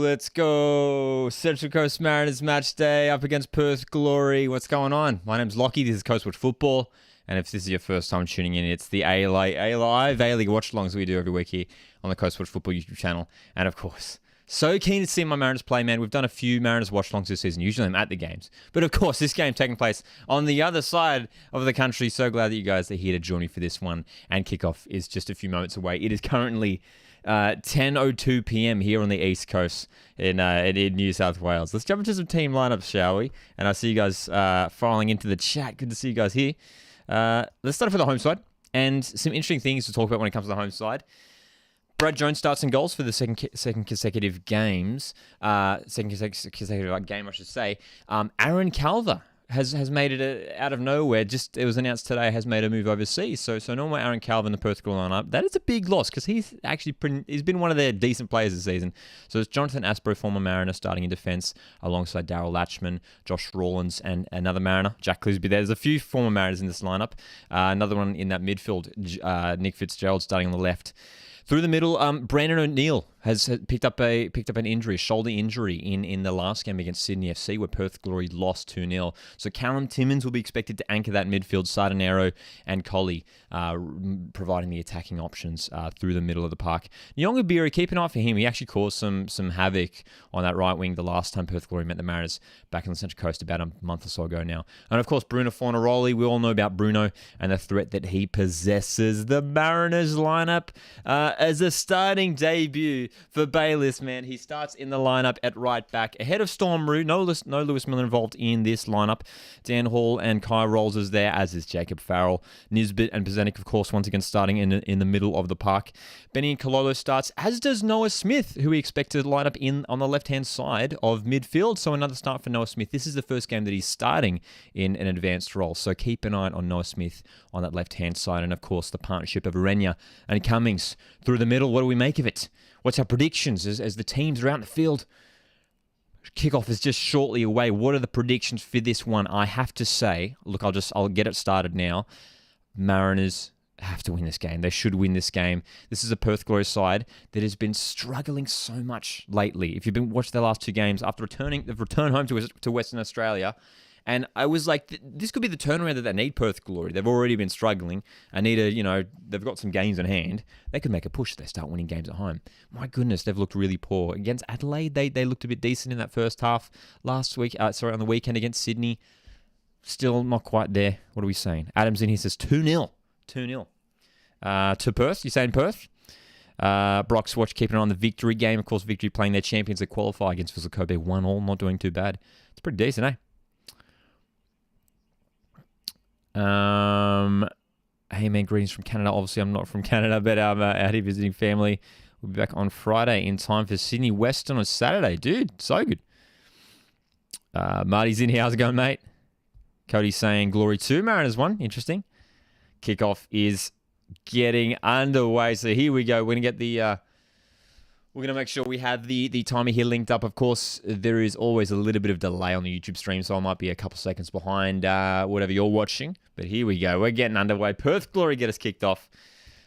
let's go. Central Coast Mariners match day up against Perth Glory. What's going on? My name's Lockie. This is Coastwood Football. And if this is your first time tuning in, it's the A-League Watchalongs we do every week here on the Coastwood Football YouTube channel. And of course, so keen to see my Mariners play, man. We've done a few Mariners Watchalongs this season. Usually I'm at the games. But of course, this game taking place on the other side of the country. So glad that you guys are here to join me for this one. And kickoff is just a few moments away. It is currently 10:02 p.m. here on the East Coast in New South Wales. Let's jump into some team lineups, shall we? And I see you guys filing into the chat. Good to see you guys here. Let's start off with the home side and some interesting things to talk about when it comes to the home side. Brad Jones starts in goals for the second consecutive games. Second consecutive game, I should say. Aaron Calver has made it out of nowhere. It was announced today, has made a move overseas. So no more Aaron Calver in the Perth Glory lineup. That is a big loss because he's been one of their decent players this season. So it's Jonathan Aspro, former Mariner, starting in defence alongside Darryl Latchman, Josh Rawlins, and another Mariner, Jack Clisby. There's a few former Mariners in this lineup. Another one in that midfield, Nick Fitzgerald starting on the left. Through the middle, Brandon O'Neill has picked up an injury, a shoulder injury in the last game against Sydney FC, where Perth Glory lost 2-0. So Callum Timmins will be expected to anchor that midfield, Sardanero and Colley, providing the attacking options through the middle of the park. Nyonga Biri, keep an eye for him. He actually caused some havoc on that right wing the last time Perth Glory met the Mariners back on the Central Coast about a month or so ago now. And of course, Bruno Fornaroli. We all know about Bruno and the threat that he possesses. The Mariners lineup as a starting debut for Bayliss, man. He starts in the lineup at right back ahead of Storm Rue. No Lewis Miller involved in this lineup. Dan Hall and Kai Rolls is there, as is Jacob Farrell. Nisbet and Pezenik, of course, once again starting in the middle of the park. Benny Cololo starts, as does Noah Smith, who we expect to line up on the left-hand side of midfield. So another start for Noah Smith. This is the first game that he's starting in an advanced role. So keep an eye on Noah Smith on that left-hand side. And of course, the partnership of Arenya and Cummings through the middle. What do we make of it? What's our predictions as the teams are out in the field? Kickoff is just shortly away. What are the predictions for this one? I have to say, look, I'll get it started now. Mariners have to win this game. They should win this game. This is a Perth Glory side that has been struggling so much lately. If you've been watching their last two games after they've returned home to Western Australia. And I was like, this could be the turnaround that they need, Perth Glory. They've already been struggling. They've got some games in hand. They could make a push if they start winning games at home. My goodness, they've looked really poor. Against Adelaide, they looked a bit decent in that first half. On the weekend against Sydney, still not quite there. What are we saying? Adams in here says 2-0. 2-0. To Perth. You saying Perth? Brock's watch keeping an eye on the Victory game. Of course, Victory playing their champions that qualify against Vissel Kobe 1-1. Not doing too bad. It's pretty decent, eh? Hey man, greetings from Canada. Obviously, I'm not from Canada, but I'm out here visiting family. We'll be back on Friday in time for Sydney Western on Saturday. Dude, so good. Marty's in here. How's it going, mate? Cody's saying Glory 2, Mariners 1. Interesting. Kickoff is getting underway. So here we go. We're going to get we're going to make sure we have the timer here linked up. Of course, there is always a little bit of delay on the YouTube stream, so I might be a couple seconds behind whatever you're watching. But here we go. We're getting underway. Perth Glory get us kicked off.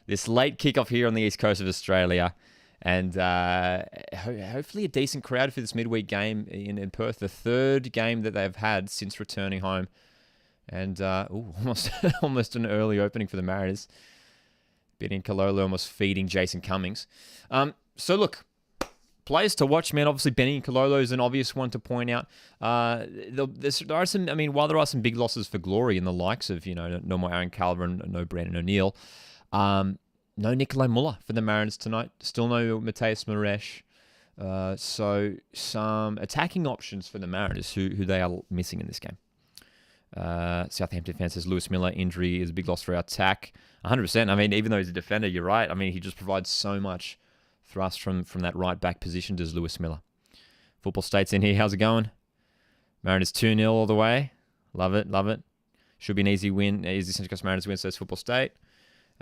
This late kickoff here on the east coast of Australia. And hopefully a decent crowd for this midweek game in Perth. The third game that they've had since returning home. And almost an early opening for the Mariners. Benny Cololo almost feeding Jason Cummings. So look, players to watch, man. Obviously, Benny Cololo is an obvious one to point out. While there are some big losses for Glory in the likes of, no more Aaron Calver and no Brandon O'Neill. No Nikolai Muller for the Mariners tonight. Still no Mateus Maresh. So some attacking options for the Mariners who they are missing in this game. Southampton fan says Lewis Miller injury is a big loss for our attack. 100%. I mean, even though he's a defender, you're right. I mean, he just provides so much thrust from that right back position, does Lewis Miller. Football State's in here. How's it going? Mariners 2-0 all the way. Love it. Should be an easy win. Easy Central Coast Mariners win, says Football State.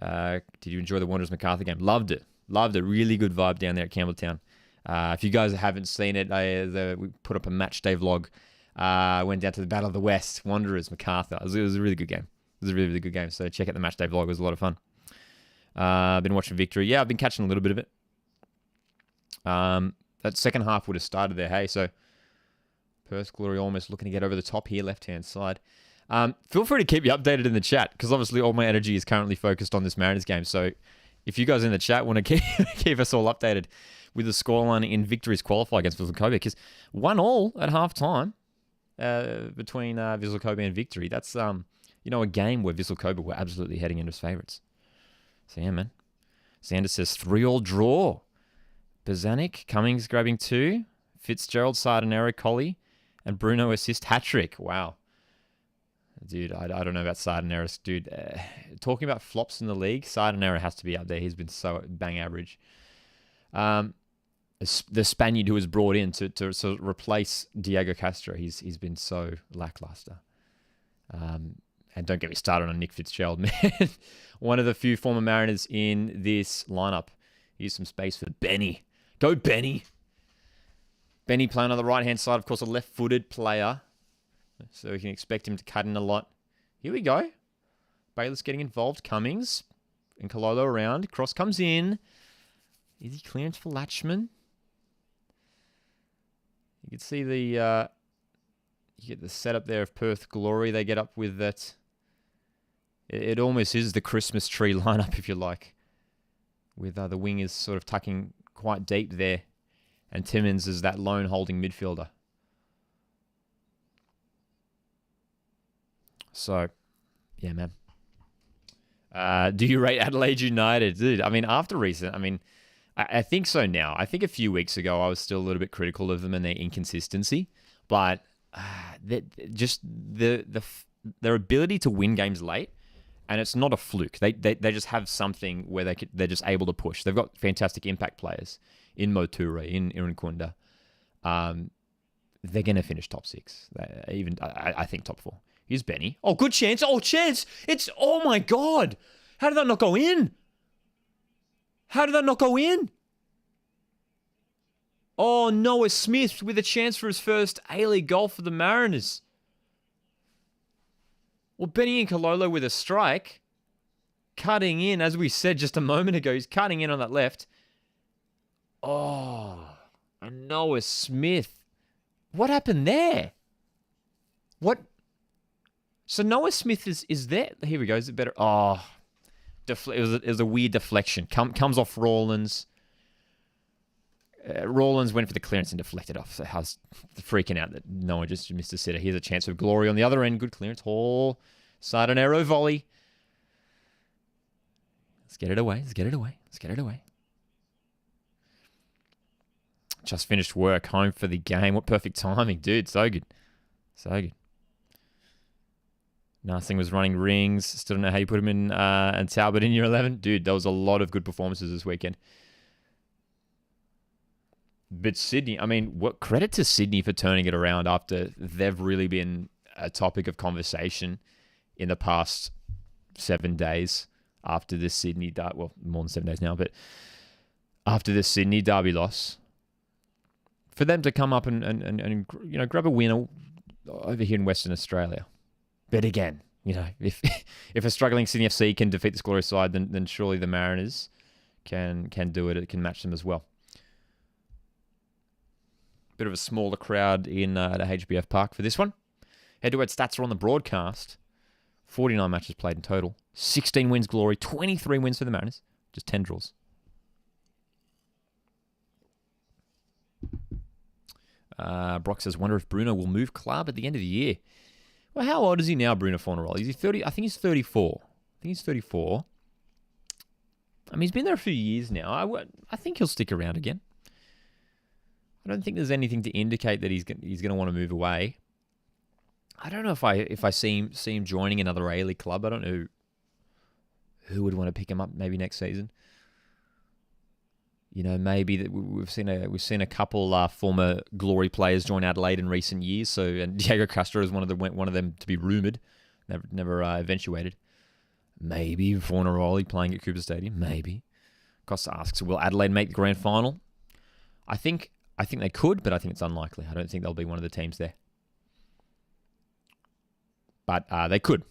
Did you enjoy the Wanderers MacArthur game? Loved it. Really good vibe down there at Campbelltown. If you guys haven't seen it, we put up a match day vlog. Went down to the Battle of the West, Wanderers MacArthur. It was a really good game. It was a really, really good game. So check out the match day vlog. It was a lot of fun. Been watching Victory. Yeah, I've been catching a little bit of it. that second half would have started there. Hey, so Perth Glory almost looking to get over the top here, left-hand side. Feel free to keep you updated in the chat, because obviously all my energy is currently focused on this Mariners game. So if you guys in the chat want to keep us all updated with the scoreline in Victory's qualifier against Vissel Kobe, because 1-1 at half-time between Vissel Kobe and Victory. That's a game where Vissel Kobe were absolutely heading into as favourites. So yeah, man. Sanders says 3-3 draw. Bazanik, Cummings grabbing 2. Fitzgerald, Sardinero, Collie, and Bruno assist hat-trick. Wow. Dude, I don't know about Sardinero. Dude, talking about flops in the league, Sardinero has to be up there. He's been so bang average. The Spaniard who was brought in to sort of replace Diego Castro, he's been so lackluster. And don't get me started on Nick Fitzgerald, man. One of the few former Mariners in this lineup. Here's some space for Benny. Go, Benny. Benny playing on the right-hand side, of course, a left-footed player. So we can expect him to cut in a lot. Here we go. Bayless getting involved. Cummings and Kalolo around. Cross comes in. Easy clearance for Latchman. You can see you get the setup there of Perth Glory. They get up with that. It almost is the Christmas tree lineup, if you like, with the wingers sort of tucking quite deep there, and Timmins is that lone holding midfielder. So, yeah, man. Do you rate Adelaide United? Dude, I mean, after recent, I think so now. I think a few weeks ago I was still a little bit critical of them and their inconsistency, but their ability to win games late, and it's not a fluke. They just have something where they're just able to push. They've got fantastic impact players in Moture, in Irunkwunda. They're going to finish top 6. I think top 4. Here's Benny. Oh, good chance. Oh, chance. Oh my God. How did that not go in? Oh, Noah Smith with a chance for his first A-League goal for the Mariners. Well, Benny and Kalolo with a strike. Cutting in, as we said just a moment ago, he's cutting in on that left. Oh, and Noah Smith. What happened there? What? So Noah Smith is there. Here we go. Is it better? Oh, it was a weird deflection. Comes off Rawlins. Rawlins went for the clearance and deflected off. So I was freaking out that Noah just missed a sitter. Here's a chance of Glory on the other end. Good clearance. Oh, Sardinero volley. Let's get it away. Just finished work. Home for the game. What perfect timing, dude. So good. Nothing was running rings. Still don't know how you put him in and Talbot in year 11. Dude, there was a lot of good performances this weekend. But Sydney, what credit to Sydney for turning it around after they've really been a topic of conversation in the past 7 days after this Sydney, well, more than 7 days now, but after this Sydney derby loss. For them to come up and grab a win over here in Western Australia. But again, if a struggling Sydney FC can defeat this Glory side, then surely the Mariners can do it. It can match them as well. Bit of a smaller crowd in the HBF Park for this one. Head-to-head stats are on the broadcast. 49 matches played in total. 16 wins Glory, 23 wins for the Mariners. Just 10 draws. Brock says, wonder if Bruno will move club at the end of the year. Well, how old is he now, Bruno Fornaroli? Is he 30? I think he's 34. He's been there a few years now. I think he'll stick around again. I don't think there's anything to indicate that he's going to want to move away. I don't know if I see him joining another A-League club. I don't know who would want to pick him up maybe next season. Maybe that we've seen a couple former Glory players join Adelaide in recent years. And Diego Castro is one of them to be rumoured, never eventuated. Maybe Fornaroli playing at Cooper Stadium. Maybe. Costa asks, will Adelaide make the grand final? I think they could, but I think it's unlikely. I don't think they'll be one of the teams there. But they could.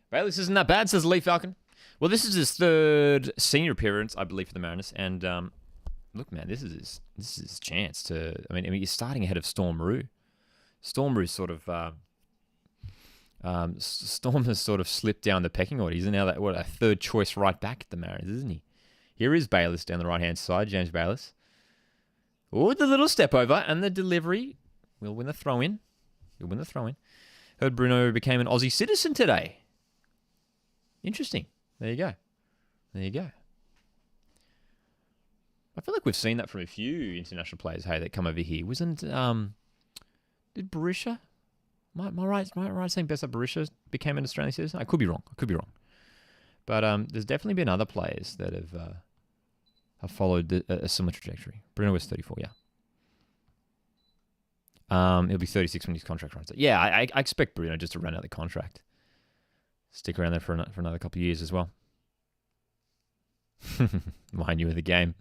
Bayless isn't that bad, says Lee Falcon. Well, this is his third senior appearance, I believe, for the Mariners. And look, man, this is his chance to. I mean, he's starting ahead of Storm Roo. Storm Roo's sort of. Storm has sort of slipped down the pecking order. He's now a third choice right back at the Mariners, isn't he? Here is Bayless down the right hand side, James Bayless. Oh, the little step over and the delivery. We'll win the throw in. He'll win the throw in. Heard Bruno became an Aussie citizen today. Interesting. There you go. There you go. I feel like we've seen that from a few international players, hey, that come over here. Wasn't, did Barisha? Am I right saying Bessa Barisha became an Australian citizen? I could be wrong. But there's definitely been other players that have followed a similar trajectory. Bruno was 34, yeah. He'll be 36 when his contract runs out. Yeah, I expect Bruno just to run out the contract. Stick around there for another couple of years as well. Mind you of the game.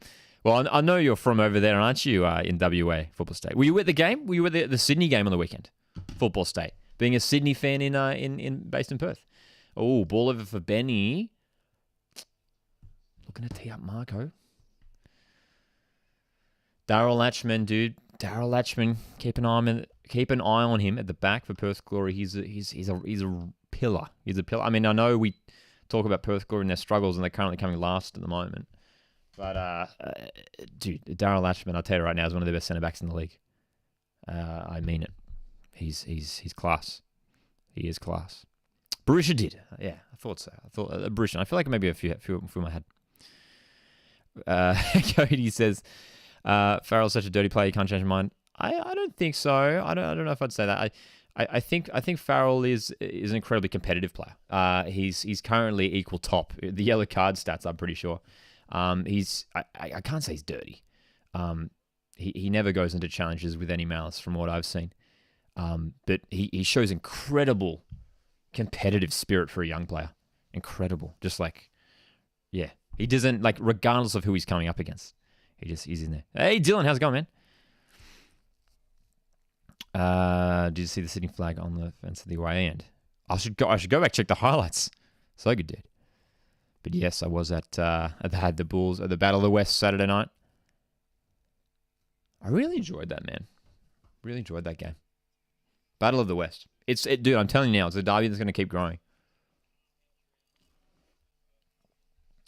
Well, I know you're from over there, aren't you, in WA, Football State? Were you at the game? Were you at the Sydney game on the weekend? Football State. Being a Sydney fan based in Perth. Oh, ball over for Benny. Looking to tee up Marco. Daryl Latchman, dude. Daryl Latchman. Keep an eye on him at the back for Perth Glory. He's a pillar. He's a pillar. I mean, I know we talk about Perth Glory and their struggles, and they're currently coming last at the moment. But, dude, Daryl Latchman, I'll tell you right now, is one of the best centre-backs in the league. I mean it. He's class. He is class. Barisha did. Yeah, I thought so. I thought Barisha. I feel like maybe a few in my head. Cody says, Farrell's such a dirty player, you can't change your mind. I don't think so. I don't know if I'd say that. I think Farrell is an incredibly competitive player. He's currently equal top. The yellow card stats, I'm pretty sure. I can't say he's dirty. He never goes into challenges with any malice from what I've seen. But he shows incredible competitive spirit for a young player. Incredible. Just like, yeah. He doesn't, like, regardless of who he's coming up against. He's in there. Hey, Dylan, how's it going, man? Did you see the Sydney flag on the fence of the away end? I should go back check the highlights. So good, dude. But yes, I was at the Bulls at the Battle of the West Saturday night. I really enjoyed that, man. Really enjoyed that game. Battle of the West. Dude, I'm telling you now, it's a derby that's going to keep growing.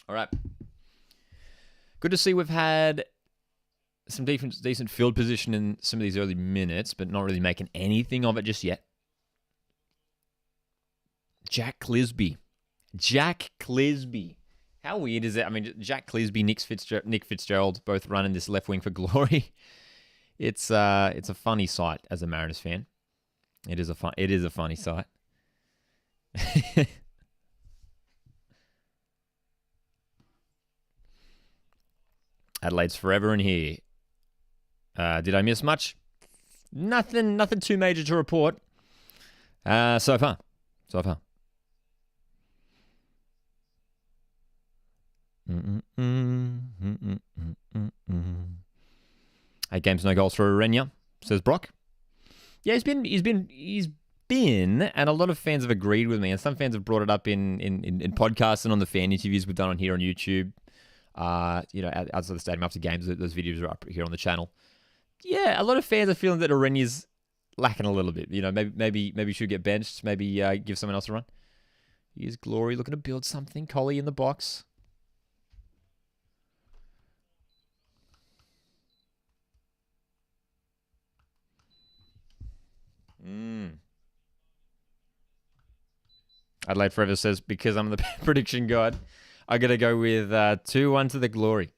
All right. Good to see we've had some decent field position in some of these early minutes, but not really making anything of it just yet. Jack Clisby. How weird is that? I mean, Jack Clisby, Nick Fitzgerald, both running this left wing for Glory. It's a funny sight as a Mariners fan. It is a funny sight. Adelaide's forever in here. Did I miss much? Nothing too major to report. So far. Eight games, no goals for Arenya, says Brock. Yeah, he's been, and a lot of fans have agreed with me, and some fans have brought it up in podcasts and on the fan interviews we've done on here on YouTube. Outside the stadium after games, those videos are up here on the channel. Yeah, a lot of fans are feeling that Arenya's lacking a little bit. You know, maybe should get benched. Maybe give someone else a run. Here's Glory looking to build something. Collie in the box. Adelaide Forever says, because I'm the prediction god, I got to go with 2-1 to the Glory.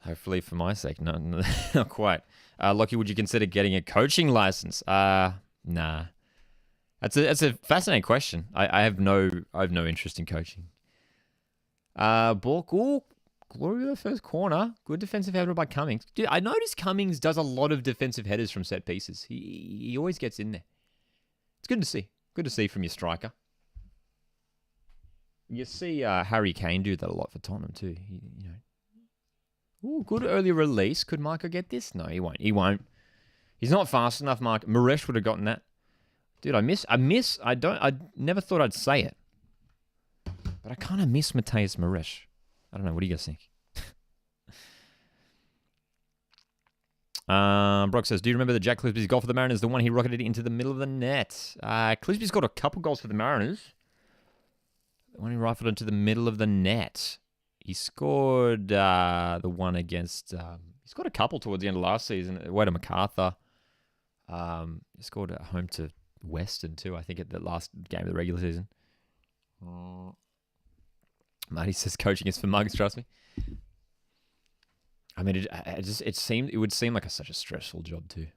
Hopefully for my sake. No, not quite. Lockie, would you consider getting a coaching license? Nah. That's a fascinating question. I have no interest in coaching. Bork, Glory with the first corner. Good defensive header by Cummings. Dude, I noticed Cummings does a lot of defensive headers from set pieces. He always gets in there. It's good to see. Good to see from your striker. You see Harry Kane do that a lot for Tottenham too. Good early release. Could Marco get this? No, he won't. He's not fast enough, Marco. Maresh would have gotten that. Dude, I never thought I'd say it. But I kind of miss Mateus Maresh. I don't know. What do you guys think? Brock says, do you remember the Jack Clisby's goal for the Mariners? The one he rocketed into the middle of the net. Clisby's got a couple goals for the Mariners. The one he rifled into the middle of the net. He scored the one against... he scored a couple towards the end of last season. Away to MacArthur. He scored at home to Western too, I think, at the last game of the regular season. Marty says coaching is for mugs, trust me. I mean, it would seem like such a stressful job too.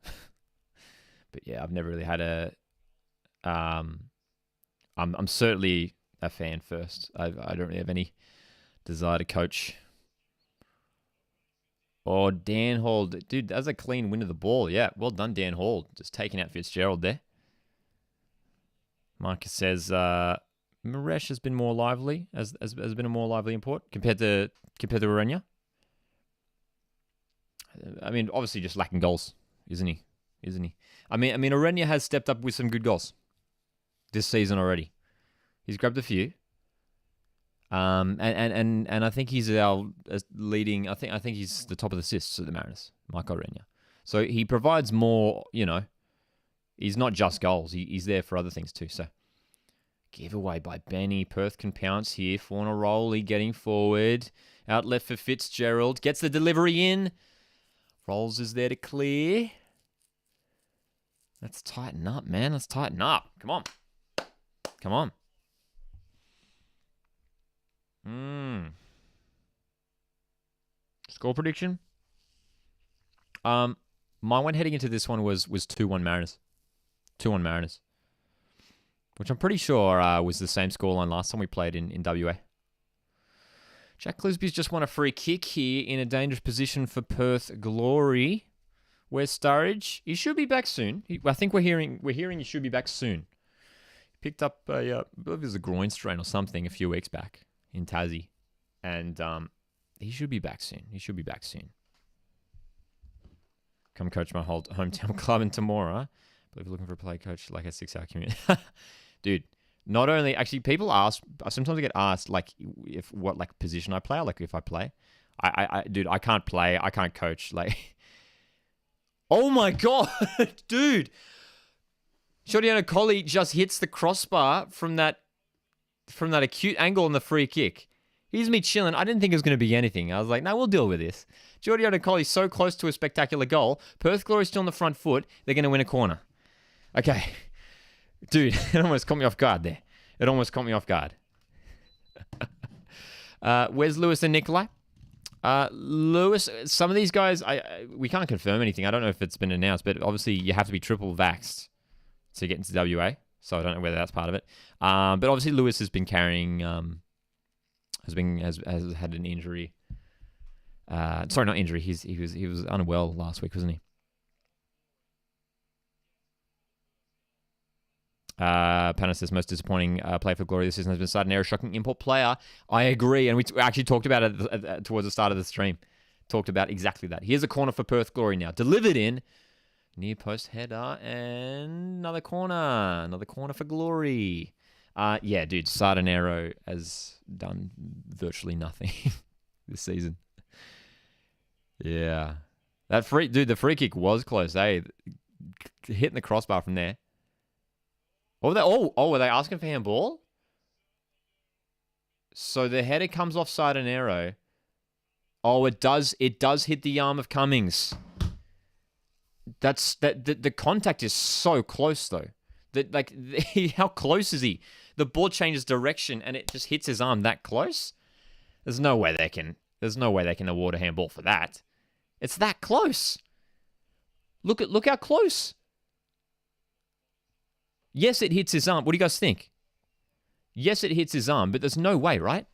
But yeah, I've never really had a. I'm certainly a fan first. I don't really have any desire to coach. Oh, Dan Hall, dude, that's a clean win of the ball. Yeah, well done, Dan Hall, just taking out Fitzgerald there. Marcus says Maresh has been more lively, has been a more lively import compared to Urania. I mean, obviously just lacking goals, isn't he? I mean, Urania has stepped up with some good goals this season already. He's grabbed a few. And I think he's our leading. I think he's the top of the assists at the Mariners, Mike Urania. So he provides more. He's not just goals. He's there for other things too. So giveaway by Benny. Perth can pounce here. Fornaroli getting forward. Out left for Fitzgerald. Gets the delivery in. Rolls is there to clear. Let's tighten up, man. Let's tighten up. Come on. Score prediction? My one heading into this one was 2-1 Mariners. 2-1 Mariners. Which I'm pretty sure was the same scoreline last time we played in WA. Jack Clisby's just won a free kick here in a dangerous position for Perth Glory. Where's Sturridge? He should be back soon. I think we're hearing he should be back soon. He picked up I believe it was a groin strain or something a few weeks back in Tassie. And he should be back soon. Come coach my whole hometown club in Temora. But if you're looking for a play coach like a 6-hour commute. Dude, not only... Actually, people ask... Sometimes I get asked, like, what position I play, or, like, if I play. Dude, I can't play. I can't coach. Like... Oh, my God! Dude! Shortiano Collie just hits the crossbar from that acute angle on the free kick. Here's me chilling. I didn't think it was going to be anything. I was like, no, we'll deal with this. Giorgio Colley's so close to a spectacular goal. Perth Glory still on the front foot. They're going to win a corner. Okay. Dude, it almost caught me off guard there. Where's Lewis and Nikolai? Lewis, some of these guys, we can't confirm anything. I don't know if it's been announced, but obviously you have to be triple vaxxed to get into WA. So I don't know whether that's part of it. But obviously Lewis has been carrying, has had an injury. Sorry, not injury. He was unwell last week, wasn't he? Panna says most disappointing play for Glory this season has been Sardanero, shocking import player. I agree, and we actually talked about it towards the start of the stream. Talked about exactly that. Here's a corner for Perth Glory now. Delivered in. Near post header and another corner for Glory. Yeah, dude, Sardanero has done virtually nothing this season. Yeah, the free kick was close. Hitting the crossbar from there. Were they asking for handball? So the header comes off Sardanero. Oh, it does hit the arm of Cummings. The contact is so close though. How close is he? The ball changes direction and it just hits his arm that close. There's no way they can award a handball for that. It's that close. Look how close. Yes, it hits his arm. What do you guys think? Yes, it hits his arm, but there's no way, right?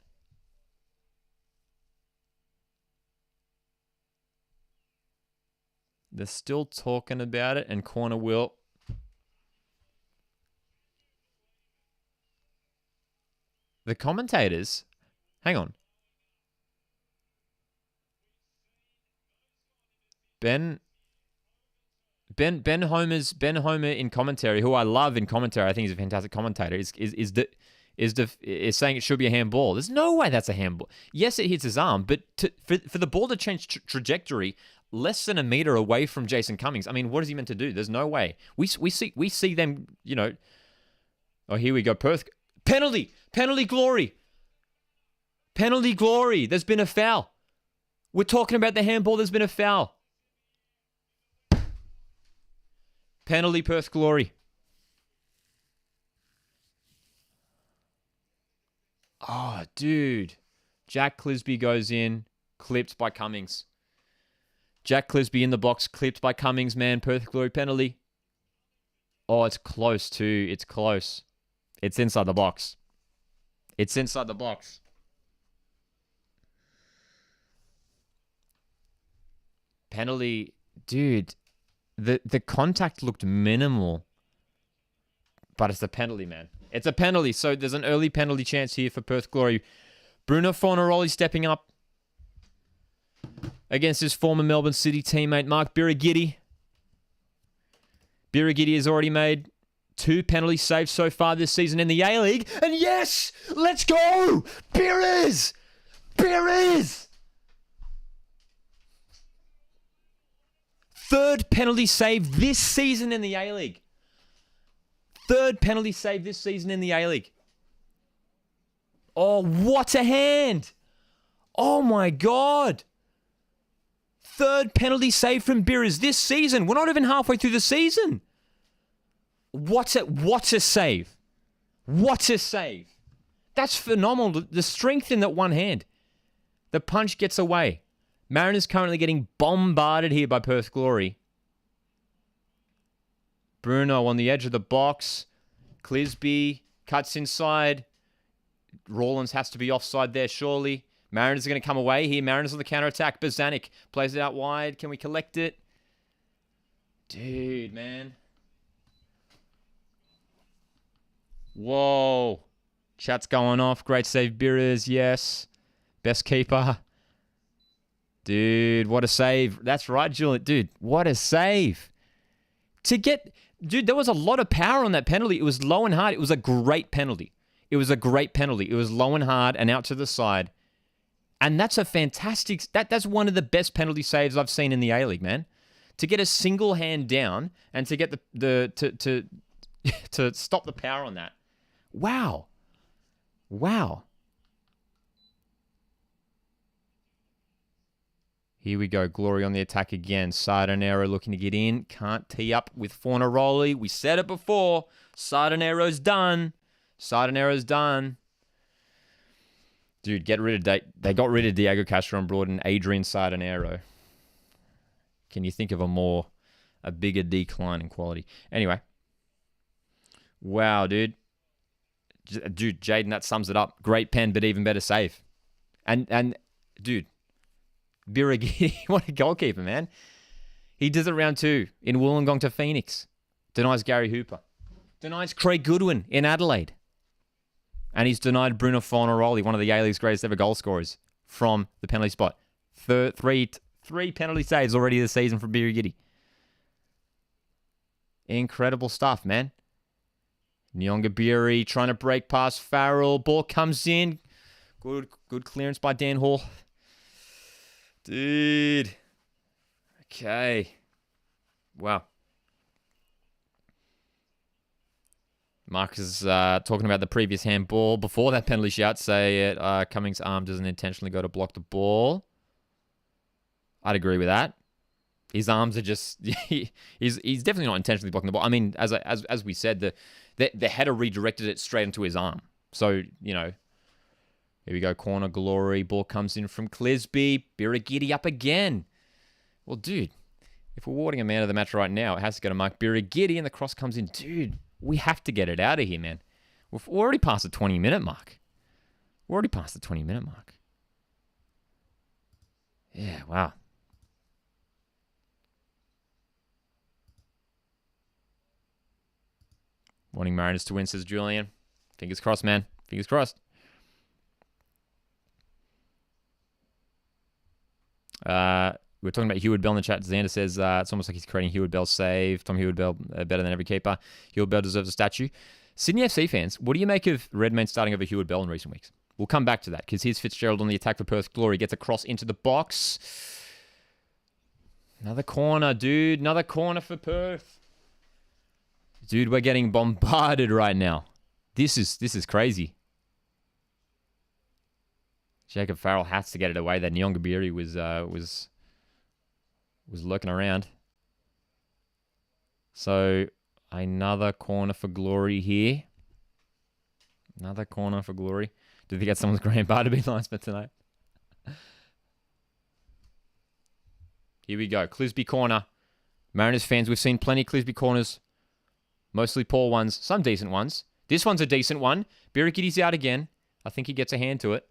They're still talking about it, and corner will. The commentators, hang on. Ben Homer in commentary, who I love in commentary, I think he's a fantastic commentator, is saying it should be a handball. There's no way that's a handball. Yes, it hits his arm, but for the ball to change trajectory less than a meter away from Jason Cummings, I mean, what is he meant to do? There's no way. We see them, you know. Oh, here we go. Perth penalty Glory. Penalty Glory. There's been a foul. We're talking about the handball. There's been a foul. Penalty Perth Glory. Oh, dude. Jack Clisby goes in, clipped by Cummings. Jack Clisby in the box, clipped by Cummings, man. Perth Glory penalty. Oh, it's close too. It's close. It's inside the box. It's inside the box. Penalty. Dude, the contact looked minimal. But it's a penalty, man. It's a penalty. So there's an early penalty chance here for Perth Glory. Bruno Fornaroli stepping up against his former Melbourne City teammate, Mark Birighitti. Birighitti has already made 2 penalty saves so far this season in the A-League. And yes, let's go! Beerers! Beerers! 3rd penalty save this season in the A-League. 3rd penalty save this season in the A-League. Oh, what a hand! Oh my God! 3rd penalty save from Beerers this season. We're not even halfway through the season. What a save. What a save. That's phenomenal. The strength in that one hand. The punch gets away. Mariners currently getting bombarded here by Perth Glory. Bruno on the edge of the box. Clisby cuts inside. Rawlins has to be offside there, surely. Mariners are going to come away here. Mariners on the counter-attack. Bozanic plays it out wide. Can we collect it? Dude, man. Whoa. Chat's going off. Great save, Beerers. Yes. Best keeper. Dude, what a save. That's right, Julian. Dude, what a save. Dude, there was a lot of power on that penalty. It was low and hard. It was a great penalty. It was low and hard and out to the side. And that's a fantastic... That's one of the best penalty saves I've seen in the A-League, man. To get a single hand down and to get to stop the power on that. Wow. Wow. Here we go. Glory on the attack again. Sardanero looking to get in. Can't tee up with Fornaroli. We said it before. Sardanero's done. Sardanero's done. Dude, they got rid of Diego Castro and brought in Adrian Sardanero. Can you think of a bigger decline in quality? Anyway. Wow, dude. Dude, Jaden, that sums it up. Great pen, but even better save. And dude, Birighitti, what a goalkeeper, man. He does it round 2 in Wollongong to Phoenix. Denies Gary Hooper. Denies Craig Goodwin in Adelaide. And he's denied Bruno Fornaroli, one of the A-League's greatest ever goal scorers, from the penalty spot. Three penalty saves already this season from Birighitti. Incredible stuff, man. Nyongabiri trying to break past Farrell. Ball comes in. Good clearance by Dan Hall. Dude. Okay. Wow. Mark is talking about the previous handball before that penalty shout. Say it. Cummings' arm doesn't intentionally go to block the ball. I'd agree with that. His arms are just... he's definitely not intentionally blocking the ball. I mean, as we said, the header redirected it straight into his arm. So, you know... Here we go. Corner Glory. Ball comes in from Clisby. Birighitti up again. Well, dude, if we're awarding a man of the match right now, it has to go to Mark Birighitti, and the cross comes in. Dude, we have to get it out of here, man. We're already past the 20-minute mark. Yeah, wow. Wanting Mariners to win, says Julian. Fingers crossed, man. Fingers crossed. We're talking about Heward Bell in the chat. Xander says it's almost like he's creating Heward Bell's save. Tom Heward Bell better than every keeper. Heward Bell deserves a statue. Sydney FC fans, what do you make of Redmayne starting over Heward Bell in recent weeks? We'll come back to that because here's Fitzgerald on the attack for Perth Glory. Gets a cross into the box. Another corner, dude. Another corner for Perth. Dude, we're getting bombarded right now. This is crazy. Jacob Farrell has to get it away. That Nyongabiri was lurking around. So another corner for Glory here. Another corner for Glory. Did they get someone's grandpa to be linesman tonight? Here we go. Clisby corner. Mariners fans, we've seen plenty of Clisby corners. Mostly poor ones. Some decent ones. This one's a decent one. Birikiti's out again. I think he gets a hand to it.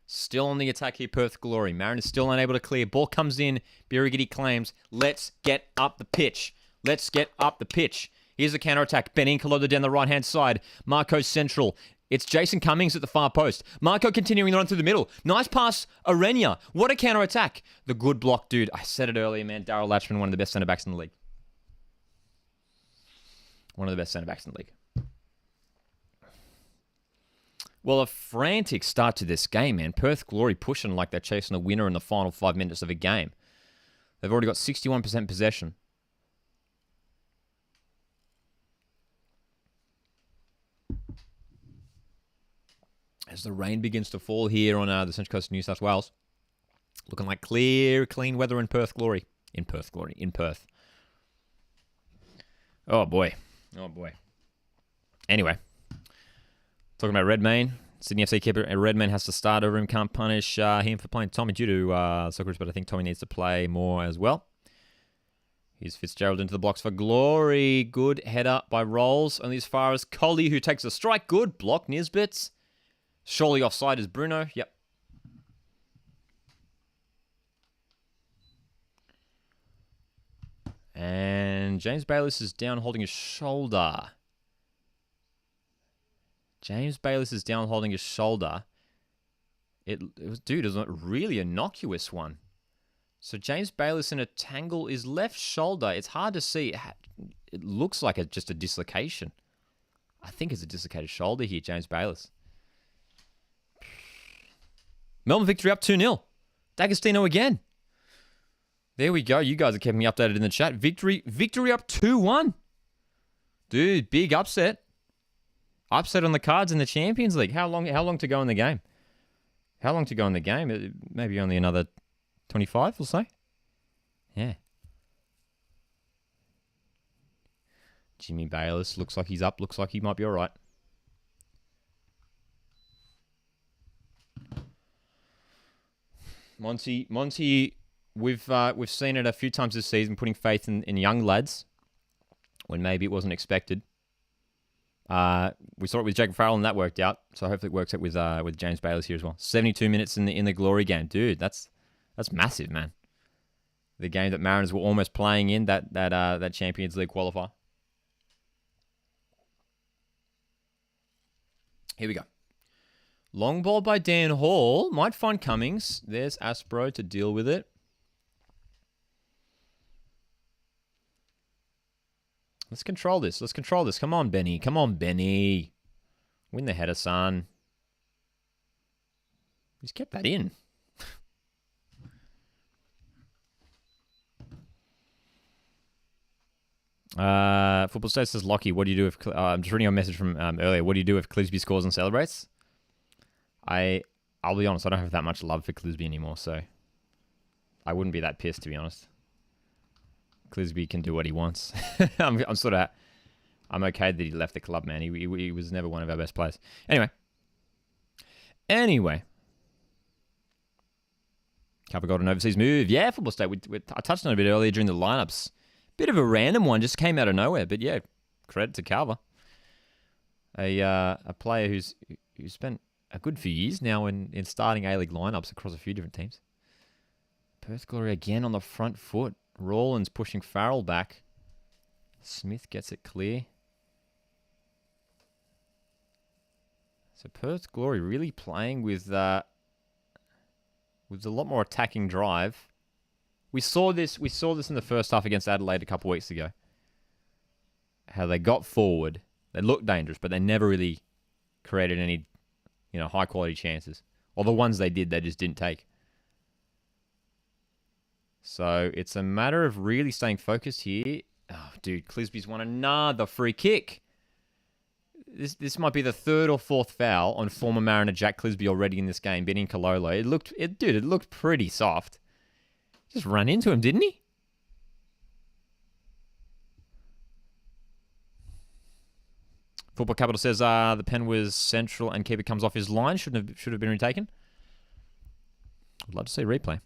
Still on the attack here, Perth Glory. Mariners still unable to clear. Ball comes in. Birigiti claims, let's get up the pitch. Let's get up the pitch. Here's the counter-attack. Ben Incoloded down the right-hand side. Marco central. It's Jason Cummings at the far post. Marco continuing the run through the middle. Nice pass, Arenya. What a counter-attack. The good block, dude. I said it earlier, man. Darryl Latchman, one of the best centre-backs in the league. One of the best centre-backs in the league. Well, a frantic start to this game, man. Perth Glory pushing like they're chasing a winner in the final 5 minutes of a game. They've already got 61% possession. As the rain begins to fall here on the Central Coast of New South Wales. Looking like clear, clean weather in Perth Glory. In Perth. Oh, boy. Anyway. Talking about Redmayne. Sydney FC keeper Redmayne has to start over him. Can't punish him for playing Tommy due to Socrates, but I think Tommy needs to play more as well. Here's Fitzgerald into the blocks for Glory. Good header by Rolls. Only as far as Coley, who takes a strike. Good block, Nisbets. Surely offside is Bruno. Yep. And James Bayliss is down holding his shoulder. It was a really innocuous one. So James Bayliss in a tangle is left shoulder. It's hard to see. It looks like just a dislocation. I think it's a dislocated shoulder here, James Bayliss. Melbourne victory up 2-0. D'Agostino again. There we go. You guys are keeping me updated in the chat. Victory up 2-1. Dude, big upset. Upset on the cards in the Champions League. How long to go in the game? Maybe only another 25, we'll say. Yeah. Jimmy Bayliss looks like he's up. Looks like he might be all right. Monty, we've seen it a few times this season, putting faith in young lads when maybe it wasn't expected. We saw it with Jacob Farrell and that worked out. So hopefully it works out with James Bayliss here as well. 72 minutes in the Glory game, dude. That's massive, man. The game that Mariners were almost playing in that Champions League qualifier. Here we go. Long ball by Dan Hall. Might find Cummings. There's Aspro to deal with it. Let's control this. Come on, Benny. Win the header, son. He's kept that in. Football State says, Lockie, what do you do if... I'm just reading a message from earlier. What do you do if Clisby scores and celebrates? I'll be honest, I don't have that much love for Clisby anymore, so I wouldn't be that pissed, to be honest. Clisby can do what he wants. I'm okay that he left the club, man. He was never one of our best players. Anyway. Couple got an overseas move. Yeah, Football State. I touched on it a bit earlier during the lineups. Bit of a random one, just came out of nowhere. But yeah, credit to Carver. A player who's spent a good few years now in starting A-League lineups across a few different teams. Perth Glory again on the front foot. Rawlins pushing Farrell back. Smith gets it clear. So Perth Glory really playing with a lot more attacking drive. We saw this in the first half against Adelaide a couple of weeks ago. how they got forward. They looked dangerous, but they never really created any, high quality chances. Or the ones they did, they just didn't take. So it's a matter of really staying focused here. Oh, dude, Clisby's won another free kick. This might be the third or fourth foul on former Mariner Jack Clisby already in this game, beating Kalolo. It looked pretty soft. Just ran into him, didn't he? Football Capital says the pen was central and keeper comes off his line. Should have been retaken. I'd love to see a replay.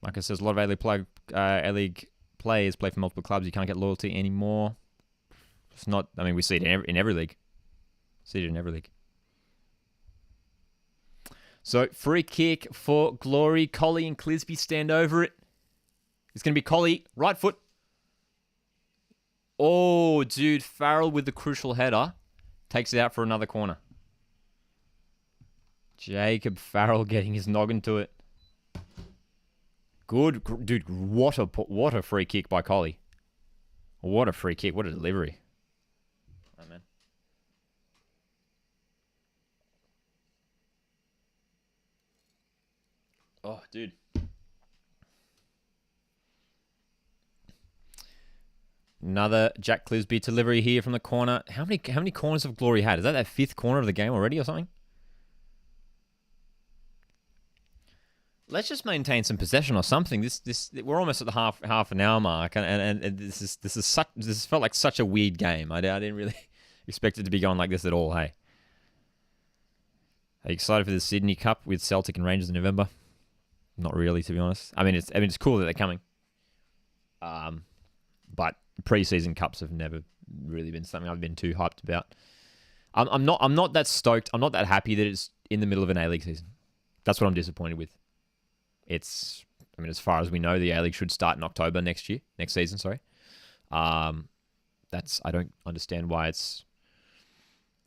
Marcus says a lot of A-League players play for multiple clubs. You can't get loyalty anymore. It's not. I mean, we see it in every league. So free kick for Glory. Collie and Clisby stand over it. It's going to be Collie, right foot. Oh, dude, Farrell with the crucial header takes it out for another corner. Jacob Farrell getting his noggin to it. Good, dude. What a free kick by Collie. What a free kick. What a delivery. Oh, man. Oh, dude. Another Jack Clisby delivery here from the corner. How many corners have Glory had? Is that fifth corner of the game already or something? Let's just maintain some possession or something. We're almost at the half an hour mark, and this felt like such a weird game. I didn't really expect it to be going like this at all. Hey, are you excited for the Sydney Cup with Celtic and Rangers in November? Not really, to be honest. I mean, it's cool that they're coming. But preseason cups have never really been something I've been too hyped about. I'm not that stoked. I'm not that happy that it's in the middle of an A-League season. That's what I'm disappointed with. As far as we know, the A-League should start in October next season, sorry. I don't understand why it's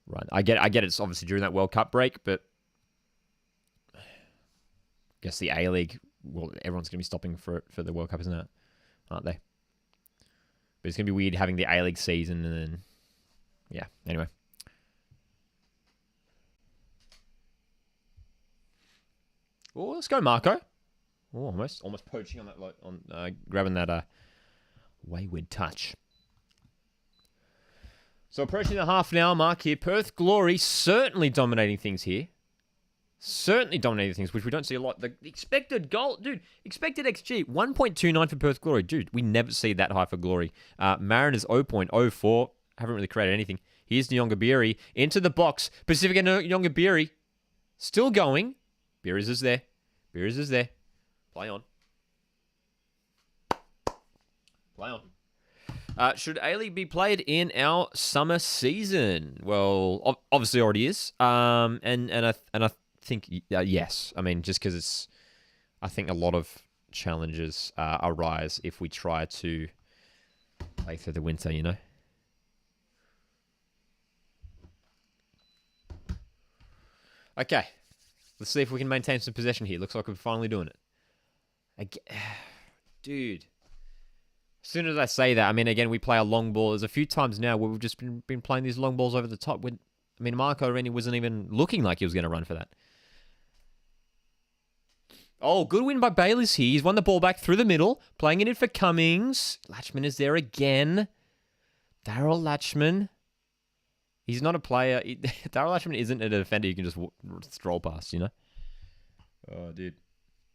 right. I get it's obviously during that World Cup break, but I guess the A-League, well, everyone's going to be stopping for the World Cup, isn't it? Aren't they? But it's going to be weird having the A-League season and then, yeah, anyway. Oh, let's go, Marco. Oh, almost poaching on that, grabbing that wayward touch. So approaching the half an hour mark here. Perth Glory certainly dominating things here. Certainly dominating things, which we don't see a lot. The expected goal, dude, expected XG, 1.29 for Perth Glory. Dude, we never see that high for Glory. Mariners 0.04. Haven't really created anything. Here's Nyongabiri into the box. Pacific and Nyongabiri still going. Beers is there. Play on. Should A-League be played in our summer season? Well, obviously already is. And I think yes. I mean, just because I think a lot of challenges arise if we try to play through the winter. Okay, let's see if we can maintain some possession here. Looks like we're finally doing it. Dude. As soon as I say that, I mean, again, we play a long ball. There's a few times now where we've just been playing these long balls over the top. Marco Rennie wasn't even looking like he was going to run for that. Oh, good win by Bayliss here. He's won the ball back through the middle, playing it in for Cummings. Latchman is there again. Daryl Latchman. He's not a player. Daryl Latchman isn't a defender you can just stroll past, Oh, dude.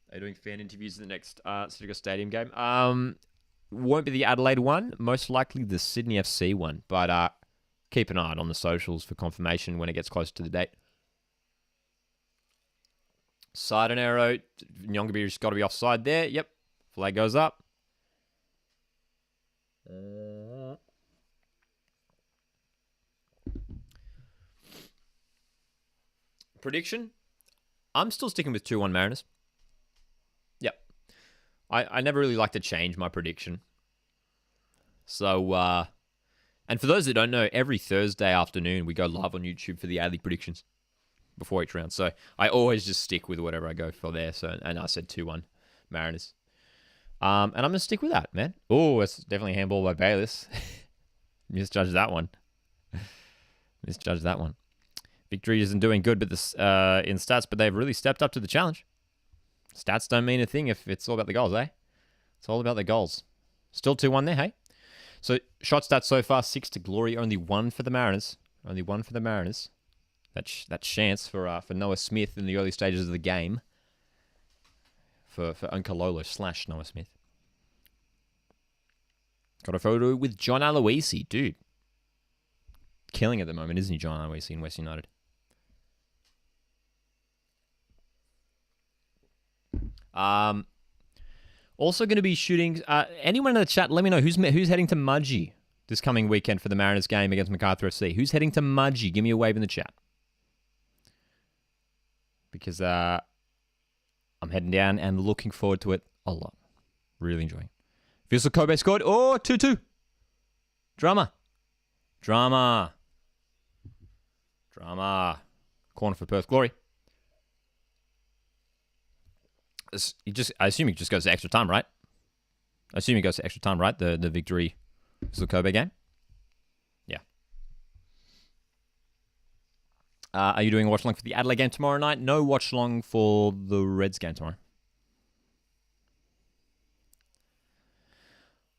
They're doing fan interviews in the next City Stadium game. Won't be the Adelaide one. Most likely the Sydney FC one. But keep an eye on the socials for confirmation when it gets closer to the date. Side and arrow. Nyongabiri's got to be offside there. Yep. Flag goes up. Prediction? I'm still sticking with 2-1 Mariners. Yep. I never really like to change my prediction. So, and for those that don't know, every Thursday afternoon we go live on YouTube for the A-League predictions before each round. So I always just stick with whatever I go for there. So, and I said 2-1 Mariners. And I'm going to stick with that, man. Oh, it's definitely handball by Bayliss. Misjudged that one. Misjudged that one. Victory isn't doing good but this in stats, but they've really stepped up to the challenge. Stats don't mean a thing if it's all about the goals, eh? It's all about the goals. Still 2-1 there, hey? So, shot stats so far, 6 to Glory. Only 1 for the Mariners. Only 1 for the Mariners. That chance for Noah Smith in the early stages of the game. For Unkalolo / Noah Smith. Got a photo with John Aloisi. Dude. Killing at the moment, isn't he, John Aloisi in West United? Also going to be shooting. Anyone in the chat, let me know who's heading to Mudgee this coming weekend for the Mariners game against MacArthur FC. Who's heading to Mudgee? Give me a wave in the chat. Because I'm heading down and looking forward to it a lot. Really enjoying it. Vissel Kobe scored. Oh, 2-2. Drama. Corner for Perth Glory. I assume it just goes to extra time, right? The victory Vissel Kobe game. Yeah. Are you doing a watch-along for the Adelaide game tomorrow night? No watch-along for the Reds game tomorrow.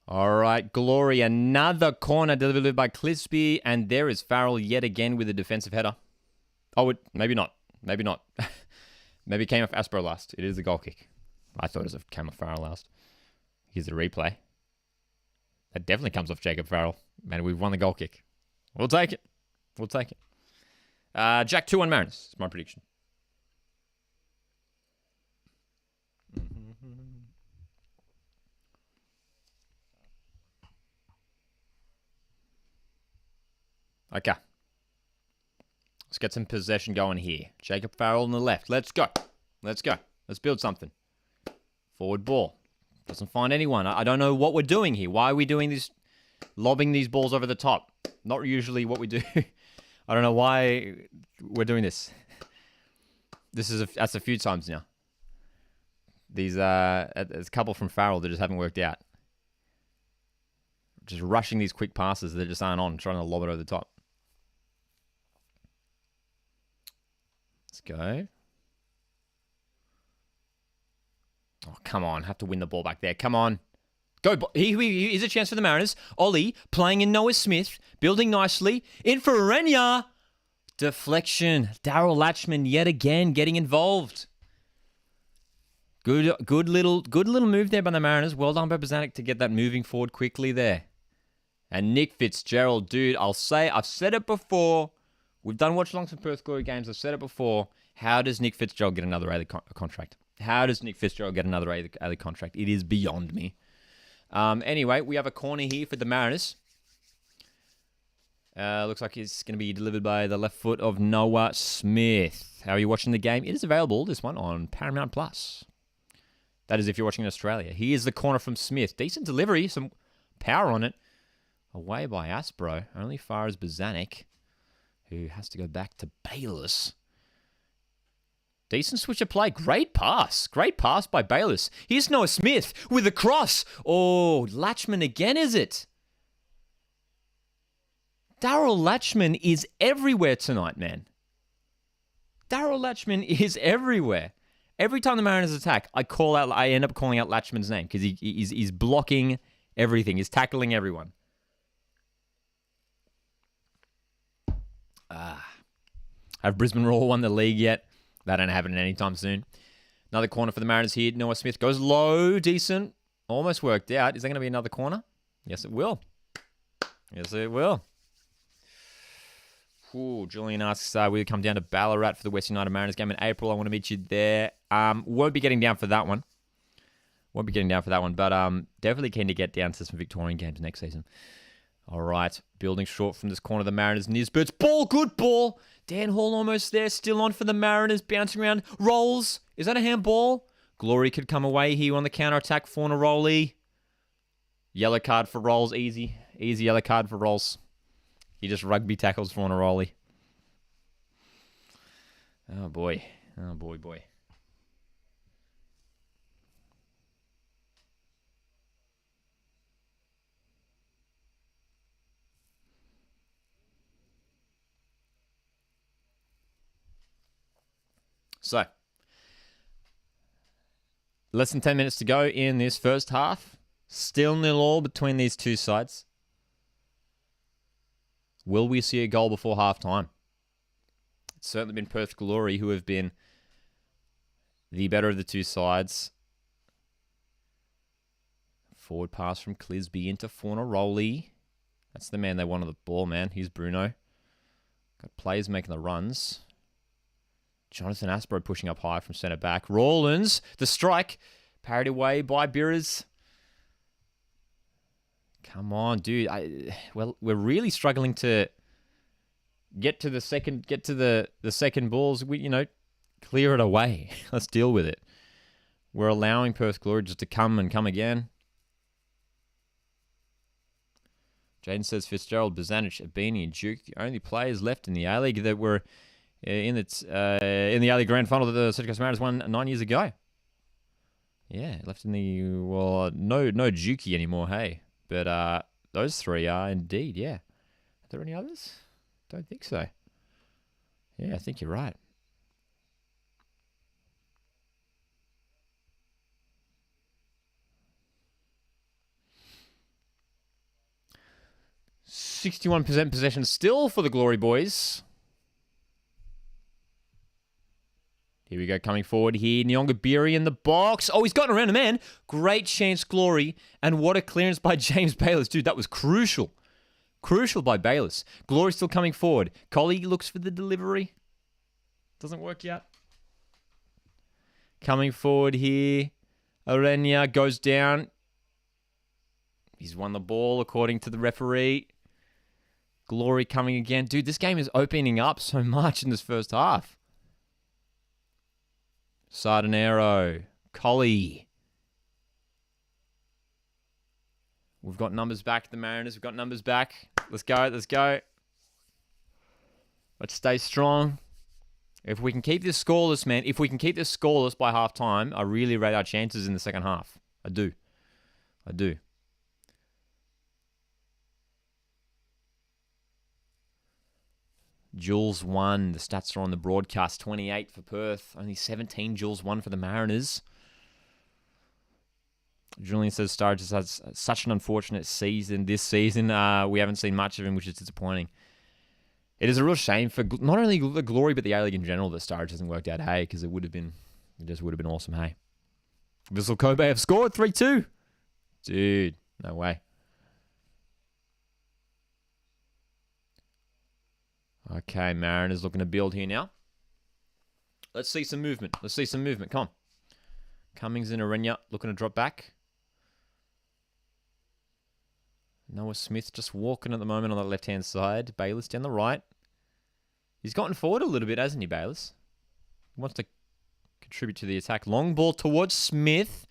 All right, Glory. Another corner delivered by Clisby. And there is Farrell yet again with a defensive header. Oh, maybe not. Maybe it came off Aspro last. It is a goal kick. I thought it came off Farrell last. Here's the replay. That definitely comes off Jacob Farrell. Man, we've won the goal kick. We'll take it. Jack 2-1 Mariners. That's my prediction. Okay. Let's get some possession going here. Jacob Farrell on the left. Let's go. Let's build something. Forward ball. Doesn't find anyone. I don't know what we're doing here. Why are we doing this? Lobbing these balls over the top. Not usually what we do. I don't know why we're doing this. That's a few times now. There's a couple from Farrell that just haven't worked out. Just rushing these quick passes that just aren't on. Trying to lob it over the top. Let's go. Oh, come on. Have to win the ball back there. Come on. Go. Here's a chance for the Mariners. Ollie playing in Noah Smith. Building nicely. In for Arenya. Deflection. Daryl Latchman yet again getting involved. Good little move there by the Mariners. Well done by Bozanic to get that moving forward quickly there. And Nick Fitzgerald, dude, I've said it before. We've done watch-alongs for Perth Glory games. I've said it before. How does Nick Fitzgerald get another A-League contract? How does Nick Fitzgerald get another A-League contract? It is beyond me. Anyway, we have a corner here for the Mariners. Looks like it's going to be delivered by the left foot of Noah Smith. How are you watching the game? It is available, this one, on Paramount Plus. That is if you're watching in Australia. Here's the corner from Smith. Decent delivery. Some power on it. Away by Aspro. Only far as Bozanic, who has to go back to Bayliss. Decent switch of play. Great pass. Great pass by Bayliss. Here's Noah Smith with a cross. Oh, Latchman again, is it? Daryl Latchman is everywhere tonight, man. Daryl Latchman is everywhere. Every time the Mariners attack, I end up calling out Latchman's name because he's blocking everything. He's tackling everyone. Have Brisbane Roar won the league yet? That ain't happening anytime soon. Another corner for the Mariners here. Noah Smith goes low. Decent. Almost worked out. Is there going to be another corner? Yes, it will. Yes, it will. Ooh, Julian asks, we'll come down to Ballarat for the West United Mariners game in April. I want to meet you there. Won't be getting down for that one. But definitely keen to get down to some Victorian games next season. All right, building short from this corner of the Mariners. Nisbert's ball, good ball. Dan Hall almost there, still on for the Mariners, bouncing around. Rolls, is that a handball? Glory could come away here on the counter-attack for Neroli. Yellow card for Rolls, easy yellow card for Rolls. He just rugby tackles for Neroli. Oh boy. So, less than 10 minutes to go in this first half. Still 0-0 between these two sides. Will we see a goal before halftime? It's certainly been Perth Glory who have been the better of the two sides. Forward pass from Clisby into Fornaroli. That's the man they want on the ball, man. Here's Bruno. Got players making the runs. Jonathan Aspro pushing up high from centre back. Rawlins, the strike. Parried away by Birras. Come on, dude. Well, we're really struggling to get to the second balls. Clear it away. Let's deal with it. We're allowing Perth Glory just to come and come again. Jaden says Fitzgerald, Bazanich, Abini, and Duke, the only players left in the A-League that were in the A-League Grand Final that the Central Coast Mariners won 9 years ago. Yeah, left in the no Dukey anymore, hey. But those three are indeed, yeah. Are there any others? Don't think so. Yeah, I think you're right. %61 possession still for the Glory boys. Here we go, coming forward here. Nyongabiri in the box. Oh, he's gotten around a man. Great chance, Glory. And what a clearance by James Bayless. Dude, that was crucial. Crucial by Bayless. Glory still coming forward. Collie looks for the delivery. Doesn't work yet. Coming forward here. Arenya goes down. He's won the ball according to the referee. Glory coming again. Dude, this game is opening up so much in this first half. Sardinero. Collie. We've got numbers back. The Mariners, we've got numbers back. Let's go. Let's go. Let's stay strong. If we can keep this scoreless, man, if we can keep this scoreless by half-time, I really rate our chances in the second half. I do. I do. Jules won. The stats are on the broadcast. 28 for Perth. Only 17 Jules won for the Mariners. Julian says Sturridge has had such an unfortunate season this season. We haven't seen much of him, which is disappointing. It is a real shame for not only the Glory, but the A-League in general that Sturridge hasn't worked out, hey, because it just would have been awesome, hey. Vissel Kobe have scored 3-2. Dude, no way. Okay, Mariners looking to build here now. Let's see some movement. Let's see some movement. Come on. Cummings and Arenya looking to drop back. Noah Smith just walking at the moment on the left-hand side. Bayless down the right. He's gotten forward a little bit, hasn't he, Bayless? He wants to contribute to the attack. Long ball towards Smith.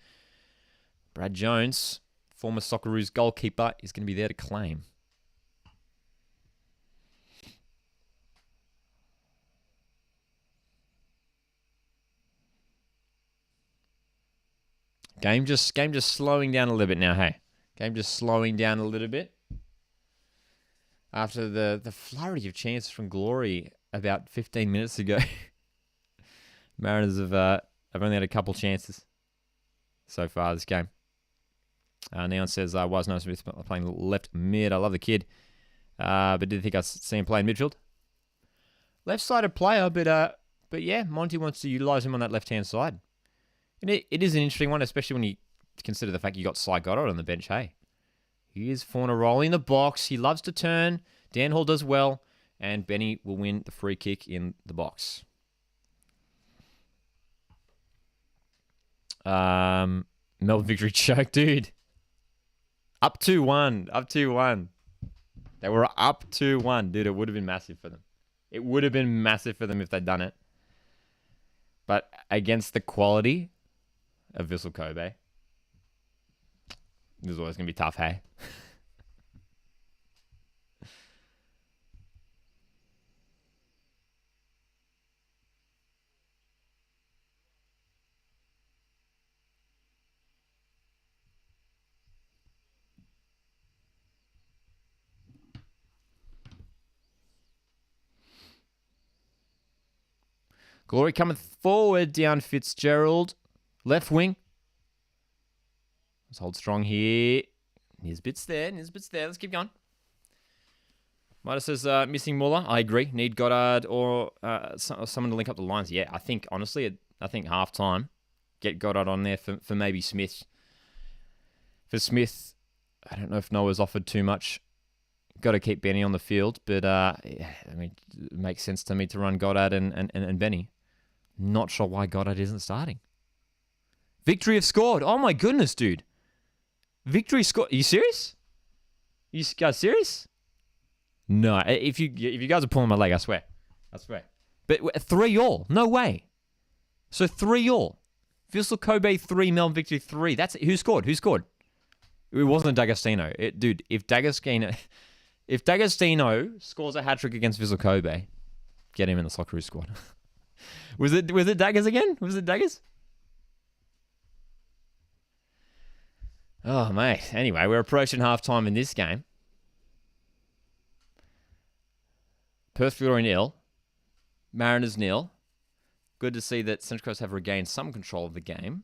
Brad Jones, former Socceroos goalkeeper, is going to be there to claim. Game just slowing down a little bit now, hey. Game just slowing down a little bit. After the flurry of chances from Glory about 15 minutes ago. Mariners have only had a couple chances so far this game. Neon says, why is Noah Smith playing left mid? I love the kid. But didn't think I see him play in midfield. Left-sided player, but yeah, Monty wants to utilise him on that left-hand side. And it is an interesting one, especially when you consider the fact you got Cy Goddard on the bench, hey. Here's Fornaroli in the box. He loves to turn. Dan Hall does well. And Benny will win the free kick in the box. Melbourne victory choke, dude. Up 2-1. Up 2-1. They were up 2-1. Dude, it would have been massive for them. It would have been massive for them if they'd done it. But against the quality of Vissel Kobe, this is always going to be tough, hey? Glory coming forward down Fitzgerald. Left wing. Let's hold strong here. Nisbet's there. Let's keep going. Midas says missing Muller. I agree. Need Goddard or someone to link up the lines. Yeah, I think, honestly, half time. Get Goddard on there for maybe Smith. For Smith, I don't know if Noah's offered too much. Got to keep Benny on the field. But, yeah, I mean, it makes sense to me to run Goddard and Benny. Not sure why Goddard isn't starting. Victory have scored. Oh, my goodness, dude. Victory scored. Are you serious? You guys serious? No. If you guys are pulling my leg, I swear. But 3-all. No way. So 3-all. Vissel Kobe 3, Melbourne Victory 3. That's it. Who scored? It wasn't D'Agostino. Dude, if D'Agostino scores a hat-trick against Vissel Kobe, get him in the Socceroos squad. Was it Daggers again? Was it Daggers? Oh, mate. Anyway, we're approaching half-time in this game. Perth Glory 0. Mariners 0. Good to see that Central Coast have regained some control of the game.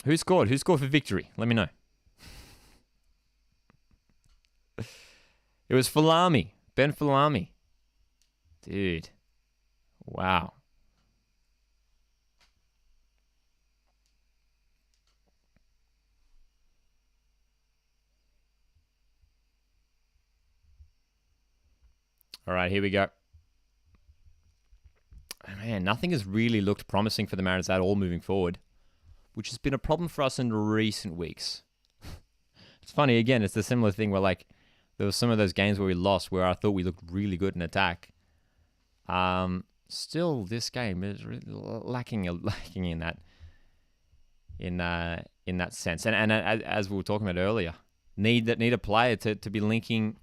Who scored? Who scored for victory? Let me know. It was Falami. Ben Falami. Dude. Wow. All right, here we go. Man, nothing has really looked promising for the Mariners at all moving forward, which has been a problem for us in recent weeks. It's funny, again, it's a similar thing where, like, there were some of those games where we lost where I thought we looked really good in attack. Still, this game is really lacking in that sense. And as we were talking about earlier, need a player to be linking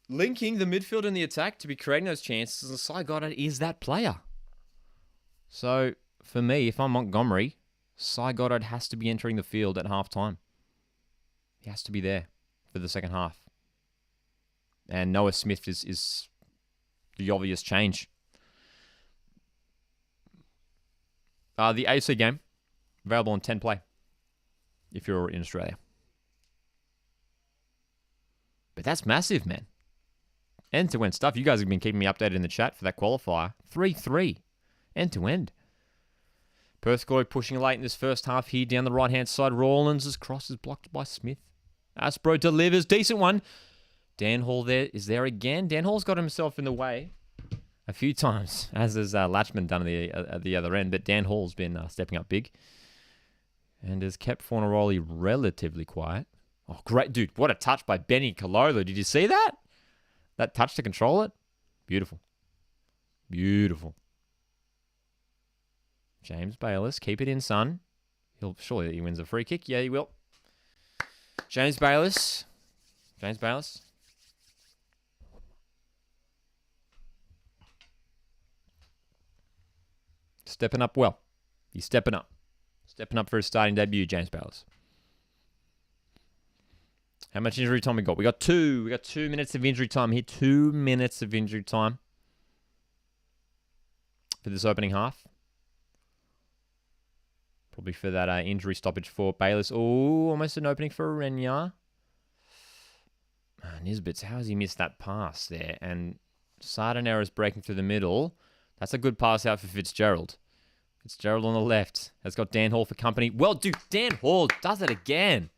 the midfield and the attack, to be creating those chances, and Cy Goddard is that player. So, for me, if I'm Montgomery, Cy Goddard has to be entering the field at half-time. He has to be there for the second half. And Noah Smith is the obvious change. The AFC game, available on 10 play, if you're in Australia. But that's massive, man. End-to-end stuff. You guys have been keeping me updated in the chat for that qualifier. 3-3. End-to-end. Perth Glory pushing late in this first half here down the right-hand side. Rawlins' cross is blocked by Smith. Aspro delivers. Decent one. Dan Hall there is there again. Dan Hall's got himself in the way a few times, as has Latchman done at the other end. But Dan Hall's been stepping up big and has kept Fornaroli relatively quiet. Oh, great. Dude, what a touch by Benny Cololo. Did you see that? That touch to control it? Beautiful. Beautiful. James Bayliss, keep it in, son. Surely he wins a free kick. Yeah, he will. James Bayliss. Stepping up well. He's stepping up. Stepping up for his starting debut, James Bayliss. How much injury time we got? We got 2. We got 2 minutes of injury time here. 2 minutes of injury time for this opening half. Probably for that injury stoppage for Bayliss. Oh, almost an opening for Renya. Nisbets, how has he missed that pass there? And Sardinera is breaking through the middle. That's a good pass out for Fitzgerald. Fitzgerald on the left has got Dan Hall for company. Well, dude, Dan Hall does it again.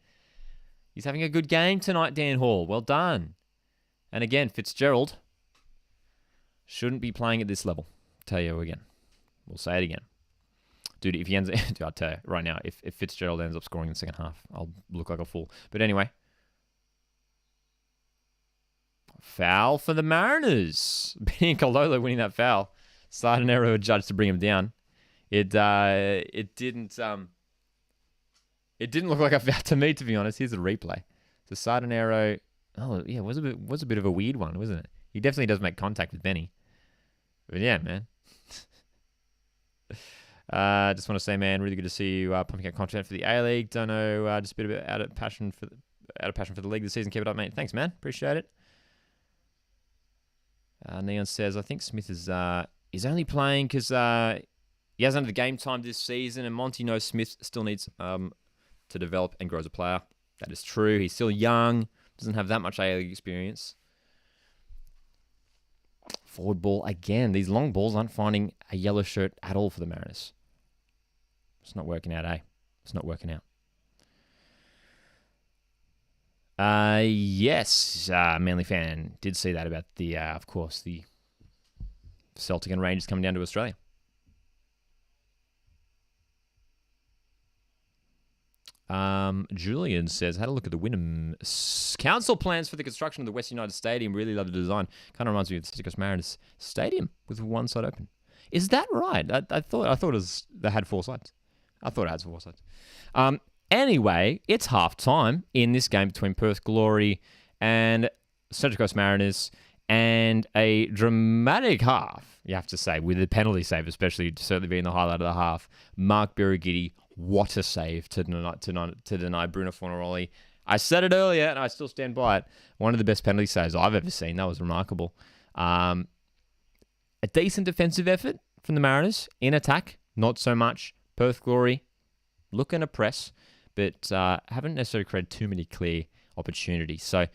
He's having a good game tonight, Dan Hall. Well done. And again, Fitzgerald shouldn't be playing at this level. Tell you again. We'll say it again. Dude, if he ends... Dude, I'll tell you right now, if Fitzgerald ends up scoring in the second half, I'll look like a fool. But anyway. Foul for the Mariners. Benny Cololo winning that foul. Sardinero adjudged to bring him down. It didn't look like a foul to me, to be honest. Here's a replay. So Sardinero, oh yeah, was a bit of a weird one, wasn't it? He definitely does make contact with Benny. But yeah, man. Just want to say, man, really good to see you pumping out content for the A-League. Don't know, just a bit out of passion for the league this season. Keep it up, mate. Thanks, man. Appreciate it. Neon says, I think Smith is only playing because he hasn't had the game time this season, and Monty knows Smith still needs to develop and grow as a player. That is true. He's still young, doesn't have that much A-League experience. Forward ball again. These long balls aren't finding a yellow shirt at all for the Mariners. It's not working out, eh? It's not working out. Yes, Manly fan did see that about the, of course, the Celtic and Rangers coming down to Australia. Julian says, had a look at the Wynnum Council plans for the construction of the West United Stadium. Really love the design. Kind of reminds me of the Central Coast Mariners Stadium with one side open. Is that right? I thought it was, they had four sides. I thought it had four sides. Anyway, it's half time in this game between Perth Glory and Central Coast Mariners, and a dramatic half, you have to say, with the penalty save, especially certainly being the highlight of the half. Mark Birighitti, what a save to deny Bruno Fornaroli. I said it earlier, and I still stand by it. One of the best penalty saves I've ever seen. That was remarkable. A decent defensive effort from the Mariners. In attack, not so much. Perth Glory, looking to press, but haven't necessarily created too many clear opportunities. So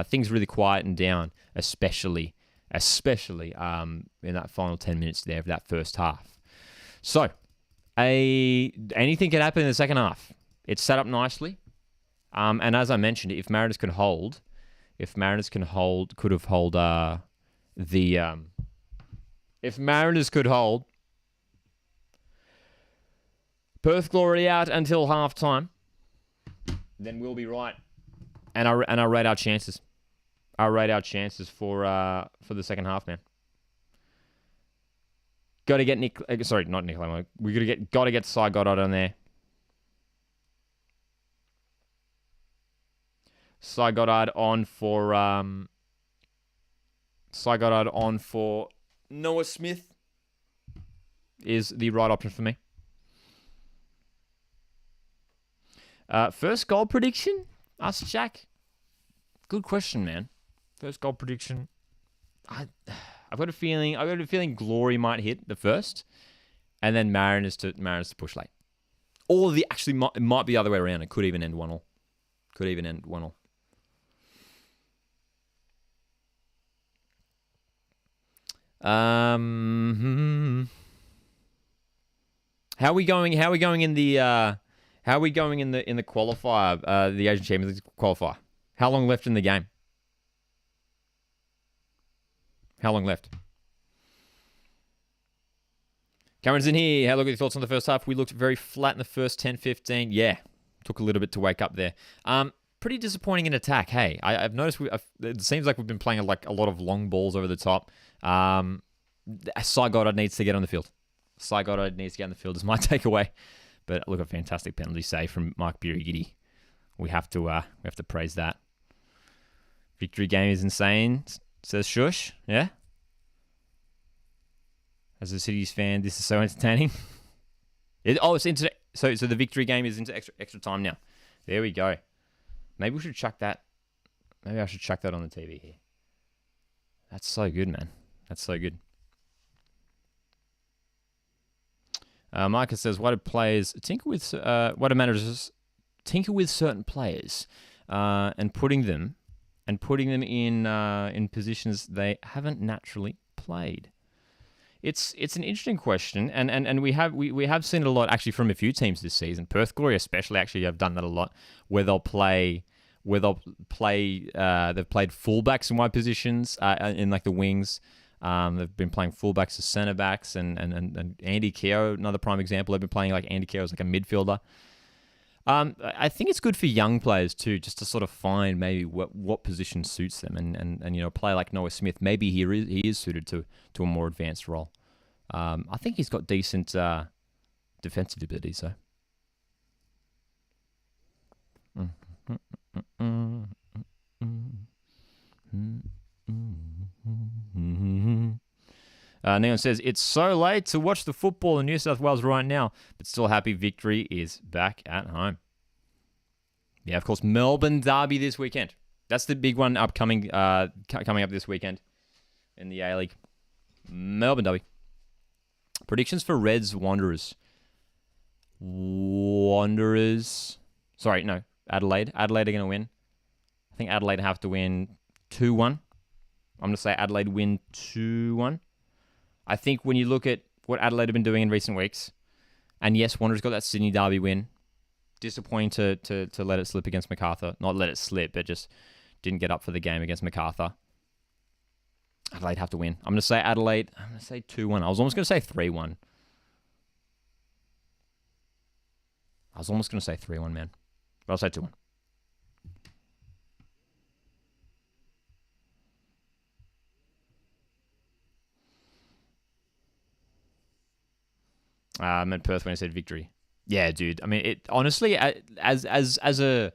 things really quietened down, especially in that final 10 minutes there of that first half. So anything can happen in the second half. It's set up nicely. And as I mentioned, if Mariners could hold If Mariners could hold Perth Glory out until halftime, then we'll be right. And I rate our chances. I rate our chances for the second half, man. Got to get not Nick Lamo. Got to get Cy Goddard on there. Cy Goddard on for Noah Smith is the right option for me. First goal prediction? Ask Jack. Good question, man. First goal prediction. I've got a feeling Glory might hit the first, and then Mariners to push late. Or it might be the other way around. It could even end 1-1. How are we going in the qualifier, the Asian Champions League qualifier? How long left in the game? How long left? Cameron's in here. How look at your thoughts on the first half? We looked very flat in the first 10-15. Yeah, took a little bit to wake up there. Pretty disappointing in attack. Hey, I've noticed it seems like we've been playing like a lot of long balls over the top. Cy Goddard needs to get on the field. Is my takeaway. But look, a fantastic penalty save from Mark Birighitti. We have to praise that. Victory game is insane, says Shush. Yeah. As a Cities fan, this is so entertaining. So the victory game is into extra time now. There we go. Maybe we should chuck that. Maybe I should chuck that on the TV here. That's so good, man. That's so good. Marcus says, "Why do players tinker with? Why do managers tinker with certain players, and putting them in positions they haven't naturally played?" It's an interesting question, and we have seen it a lot actually from a few teams this season. Perth Glory especially actually have done that a lot, where they've played fullbacks in wide positions in like the wings. They've been playing fullbacks as centre backs, and Andy Keogh, another prime example. They've been playing like Andy Keogh as like a midfielder. I think it's good for young players too, just to sort of find maybe what position suits them, and a player like Noah Smith, maybe he is suited to a more advanced role. I think he's got decent defensive ability, so. Neon says, "It's so late to watch the football in New South Wales right now, but still happy victory is back at home." Yeah, of course, Melbourne Derby this weekend. That's the big one coming up this weekend. in the A-League. Melbourne W. Predictions for Reds Wanderers. Sorry, no. Adelaide. Adelaide are going to win. I think Adelaide have to win 2-1. I'm going to say Adelaide win 2-1. I think when you look at what Adelaide have been doing in recent weeks, and yes, Wanderers got that Sydney Derby win. Disappointing to let it slip against Macarthur. Not let it slip, but just didn't get up for the game against Macarthur. Adelaide have to win. I'm going to say Adelaide. I'm going to say 2-1. I was almost going to say 3-1. I was almost going to say 3-1, man. But I'll say 2-1. I meant Perth when I said victory. Yeah, dude. I mean, it honestly, as a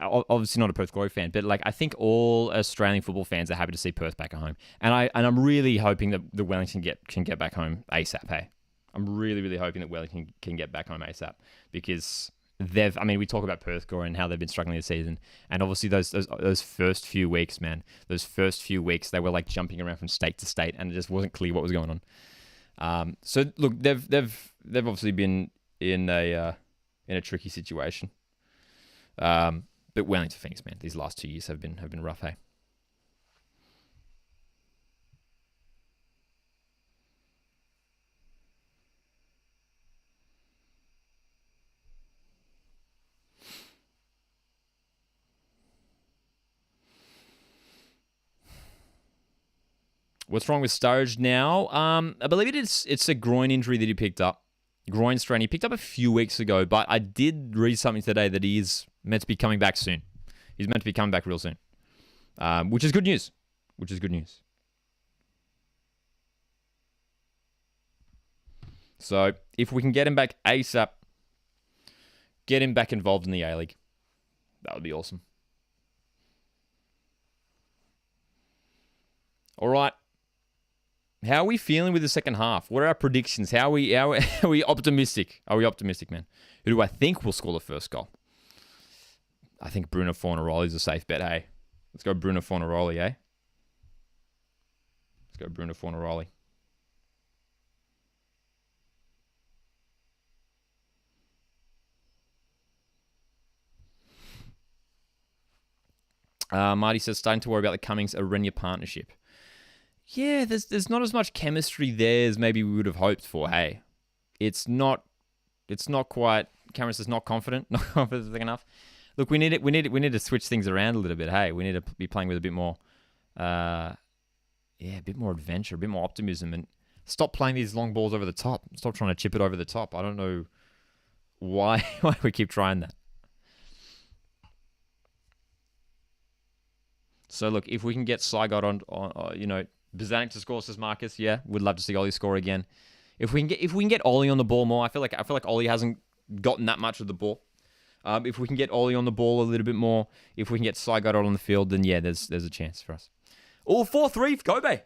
obviously not a Perth Glory fan, but like I think all Australian football fans are happy to see Perth back at home, and I'm really hoping that the Wellington can get back home ASAP. Hey, I'm really hoping that Wellington can get back home ASAP because we talk about Perth Glory and how they've been struggling this season, and obviously those first few weeks, man, they were like jumping around from state to state, and it just wasn't clear what was going on. So look, they've obviously been in a tricky situation. But Wellington Phoenix, man, these last 2 years have been rough, hey. What's wrong with Sturridge now? I believe it's a groin injury that he picked up. Groin strain. He picked up a few weeks ago, but I did read something today that he is meant to be coming back soon. He's meant to be coming back real soon, which is good news. So if we can get him back ASAP, get him back involved in the A-League, that would be awesome. All right. How are we feeling with the second half? What are our predictions? Are we optimistic? Are we optimistic, man? Who do I think will score the first goal? I think Bruno Fornaroli is a safe bet, hey. Let's go Bruno Fornaroli, eh? Let's go Bruno Fornaroli. Marty says, starting to worry about the Cummings-Arenya partnership. Yeah, there's not as much chemistry there as maybe we would have hoped for. Hey, it's not quite. Cameron says not confident enough. Look, we need to switch things around a little bit. Hey, we need to be playing with a bit more, a bit more adventure, a bit more optimism, and stop playing these long balls over the top. Stop trying to chip it over the top. I don't know why we keep trying that. So look, if we can get Saigot on Bozanic to score, says Marcus. Yeah, would love to see Ollie score again. If we can get Ollie on the ball more, I feel like Ollie hasn't gotten that much of the ball. If we can get Ollie on the ball a little bit more, if we can get Saigot on the field, then yeah, there's a chance for us. Oh, 4-3 Kobe.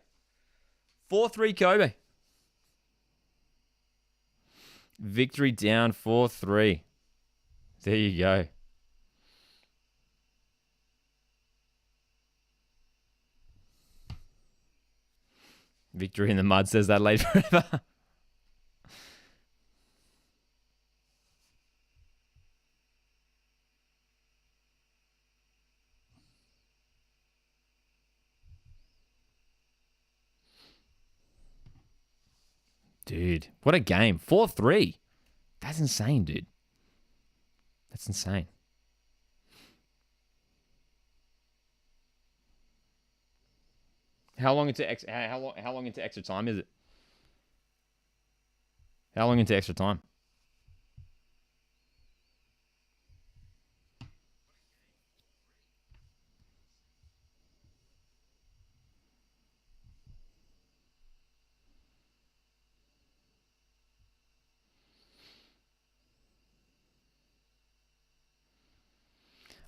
4-3 Kobe. Victory down 4-3. There you go. Victory in the mud, says that late forever. Dude, what a game. 4-3. That's insane, dude. That's insane. How long into extra time is it? How long into extra time?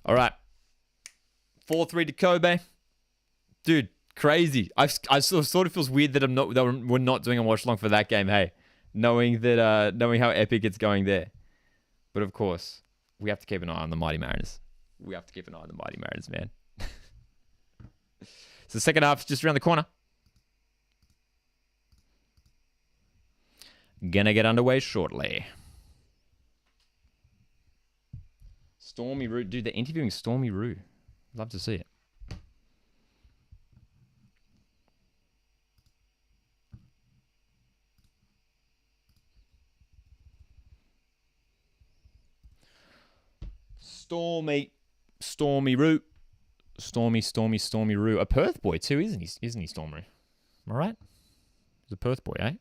All right. 4-3 to Kobe. Dude, crazy. I sort of feels weird that we're not doing a watch along for that game, hey. Knowing how epic it's going there. But of course, we have to keep an eye on the Mighty Mariners. Man. So the second half is just around the corner. Gonna get underway shortly. Stormy Roo. Dude, they're interviewing Stormy Roo. Love to see it. Stormy Roo. Stormy Roo. A Perth boy too, isn't he? Isn't he, Stormy? Am I right? He's a Perth boy, eh?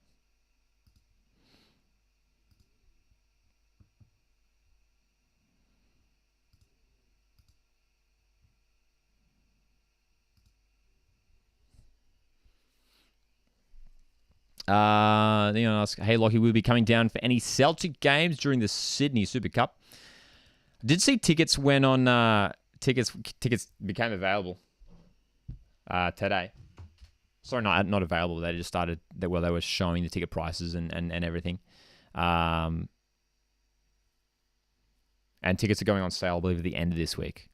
Then you ask, hey Lockie, will be coming down for any Celtic games during the Sydney Super Cup? I did see tickets went on. Tickets became available today. Sorry, not available. They just started. They were showing the ticket prices and everything. And tickets are going on sale, I believe, at the end of this week.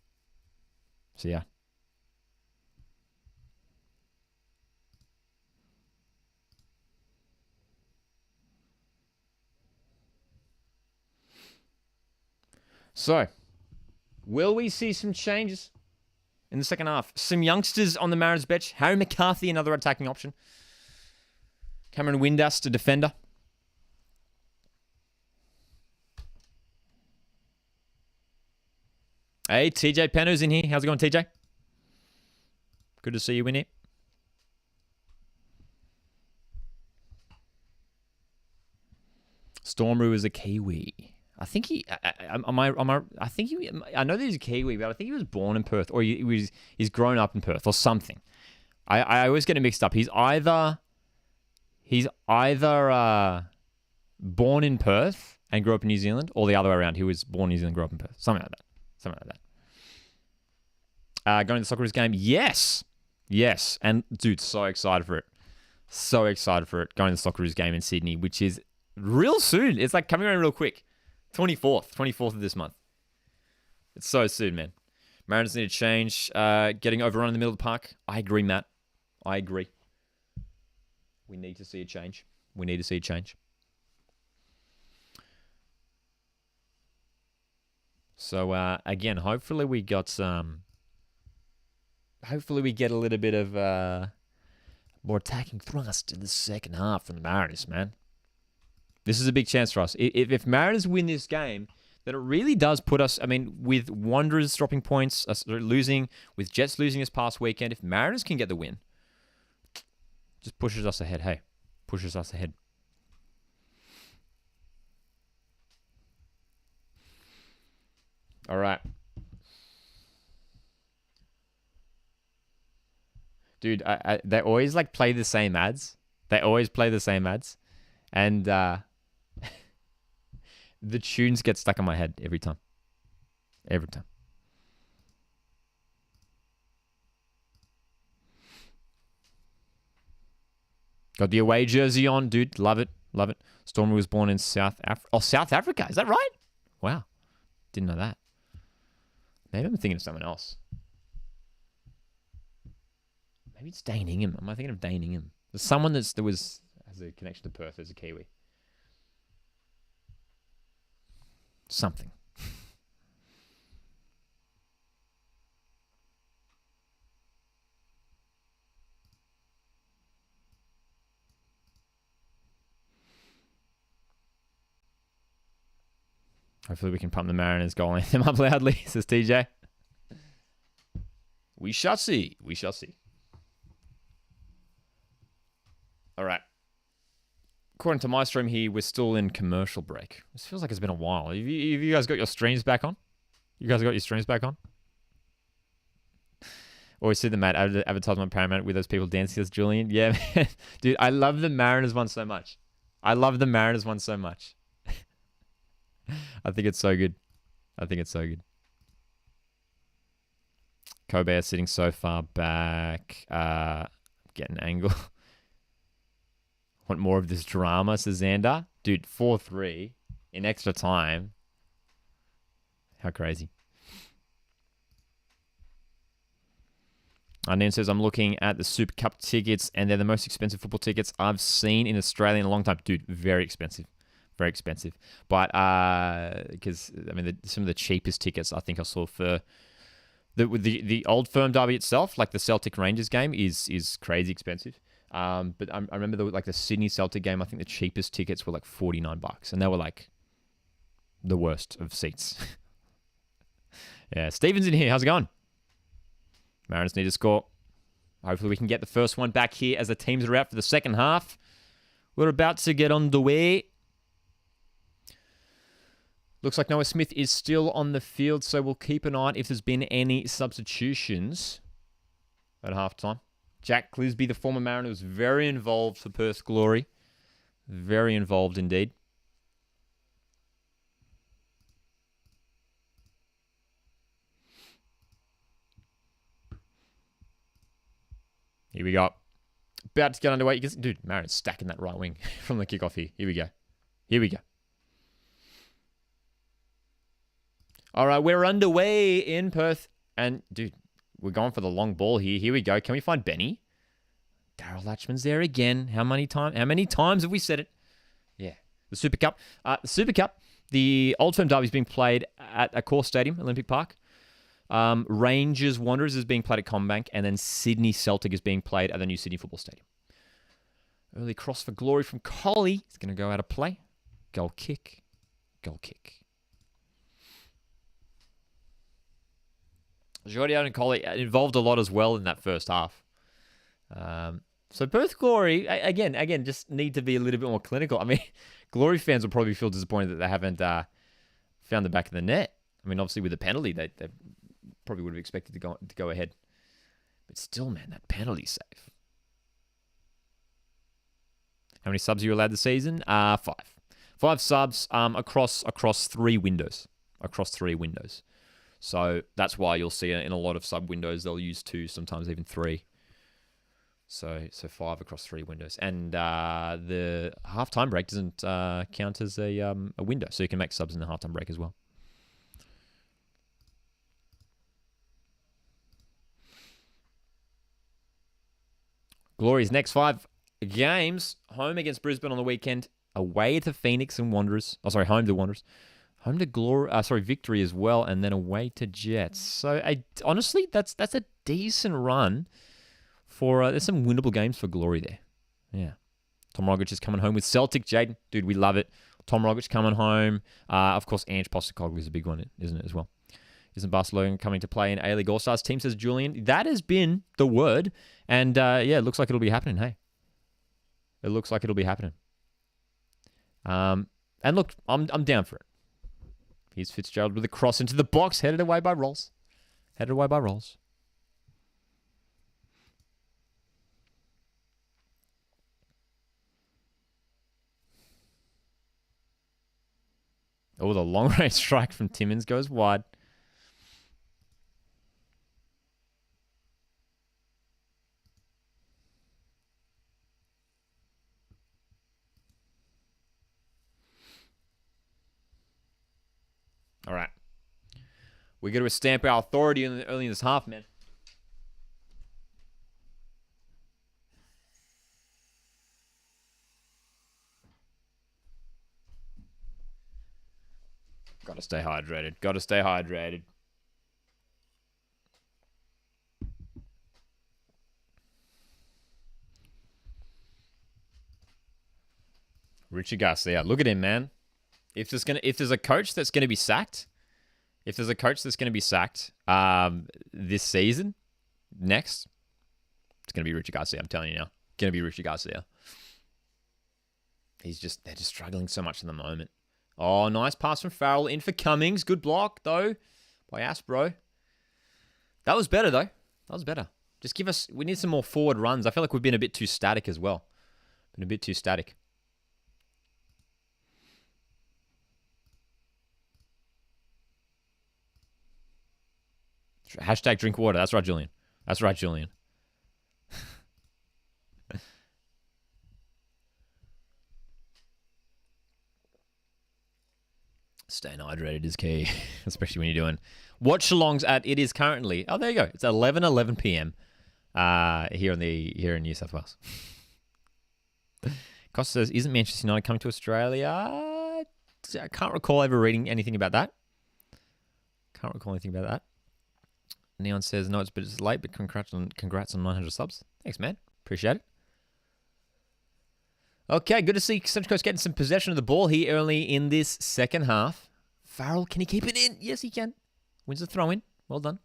So yeah. So, will we see some changes in the second half? Some youngsters on the Mariners bench. Harry McCarthy, another attacking option. Cameron Windust, a defender. Hey, TJ Penno's in here. How's it going, TJ? Good to see you in here. Stormroo is a Kiwi. I think he. I think he. I know that he's a Kiwi, but I think he was born in Perth, or he's grown up in Perth, or something. I always get it mixed up. He's either born in Perth and grew up in New Zealand, or the other way around. He was born in New Zealand, and grew up in Perth. Something like that. Going to the Socceroos game? Yes. And dude, so excited for it. Going to the Socceroos game in Sydney, which is real soon. It's like coming around real quick. 24th of this month. It's so soon, man. Mariners need to change. Getting overrun in the middle of the park. I agree, Matt. I agree. We need to see a change. So, again, hopefully we got some... Hopefully we get a little bit of more attacking thrust in the second half from the Mariners, man. This is a big chance for us. If Mariners win this game, then it really does put us, I mean, with Wanderers dropping points, losing, with Jets losing this past weekend, if Mariners can get the win, just pushes us ahead, hey. Pushes us ahead. All right. Dude, they always like play the same ads. And the tunes get stuck in my head every time. Got the away jersey on, dude. Love it. Stormy was born in South Africa. Oh, South Africa. Is that right? Wow. Didn't know that. Maybe I'm thinking of someone else. Maybe it's Dane Ingham. Am I thinking of Dane Ingham? There's someone has a connection to Perth as a Kiwi. Something. Hopefully we can pump the Mariners goal anthem up loudly, says TJ. We shall see. All right. According to my stream here, we're still in commercial break. This feels like it's been a while. Have you guys got your streams back on? Always see the Matt advertisement Paramount with those people dancing as Julian. Yeah, man. Dude, I love the Mariners one so much. I think it's so good. Kobe is sitting so far back. Get an angle. Want more of this drama, says Xander. Dude, 4-3 in extra time. How crazy. And then says, I'm looking at the Super Cup tickets, and they're the most expensive football tickets I've seen in Australia in a long time. Dude, very expensive. Very expensive. But, because, I mean, some of the cheapest tickets I think I saw for the Old Firm Derby itself, like the Celtic Rangers game, is crazy expensive. But I remember the Sydney Celtic game, I think the cheapest tickets were like $49, and they were like the worst of seats. Yeah, Steven's in here. How's it going? Mariners need to score. Hopefully we can get the first one back here as the teams are out for the second half. We're about to get on the way. Looks like Noah Smith is still on the field, so we'll keep an eye on if there's been any substitutions at halftime. Jack Clisby, the former Mariner, was very involved for Perth Glory. Very involved indeed. Here we go. About to get underway. Dude, Mariners stacking that right wing from the kickoff here. Here we go. Here we go. All right, we're underway in Perth. And, dude, we're going for the long ball here. Here we go. Can we find Benny? Daryl Latchman's there again. How many times have we said it? Yeah. The Super Cup. The Old Firm Derby is being played at Accor Stadium, Olympic Park. Rangers Wanderers is being played at Combank, and then Sydney Celtic is being played at the new Sydney Football Stadium. Early cross for glory from Collie. He's going to go out of play. Goal kick. Goal kick. Jordi and Collie involved a lot as well in that first half. So Perth Glory, again, just need to be a little bit more clinical. I mean, Glory fans will probably feel disappointed that they haven't found the back of the net. I mean, obviously with the penalty, they probably would have expected to go ahead. But still, man, that penalty save. How many subs are you allowed this season? 5. 5 subs across 3 windows. Across 3 windows. So that's why you'll see in a lot of sub windows, they'll use 2, sometimes even 3. So 5 across 3 windows. And the halftime break doesn't count as a window. So you can make subs in the halftime break as well. Glory's next 5 games. Home against Brisbane on the weekend. Away to Phoenix and Wanderers. Oh, sorry, home to Wanderers. Home to Victory as well, and then away to Jets. So, honestly, that's a decent run for... there's some winnable games for Glory there. Yeah. Tom Rogic is coming home with Celtic. Jaden, dude, we love it. Tom Rogic coming home. Of course, Ange Postecoglou is a big one, isn't it, as well? Isn't Barcelona coming to play in A-League All-Stars team, says Julian. That has been the word. And, yeah, it looks like it'll be happening, hey. It looks like it'll be happening. And look, I'm down for it. Here's Fitzgerald with a cross into the box, headed away by Rolls. Oh, the long-range strike from Timmins goes wide. All right. We got to stamp our authority early in this half, man. Got to stay hydrated. Richard Garcia. Look at him, man. If there's a coach that's going to be sacked, this season, next, it's going to be Richard Garcia. I'm telling you now, going to be Richard Garcia. They're just struggling so much in the moment. Oh, nice pass from Farrell in for Cummings. Good block though by Aspro. That was better though. We need some more forward runs. I feel like we've been a bit too static as well. Hashtag drink water. That's right, Julian. Staying hydrated is key, especially when you're doing Watchalongs it is currently. Oh, there you go. It's 11 p.m. here in New South Wales. Costa says, isn't Manchester United coming to Australia? I can't recall ever reading anything about that. Neon says, no, it's late, but congrats on 900 subs. Thanks, man. Appreciate it. Okay, good to see Central Coast getting some possession of the ball here early in this second half. Farrell, can he keep it in? Yes, he can. Wins the throw-in. Well done.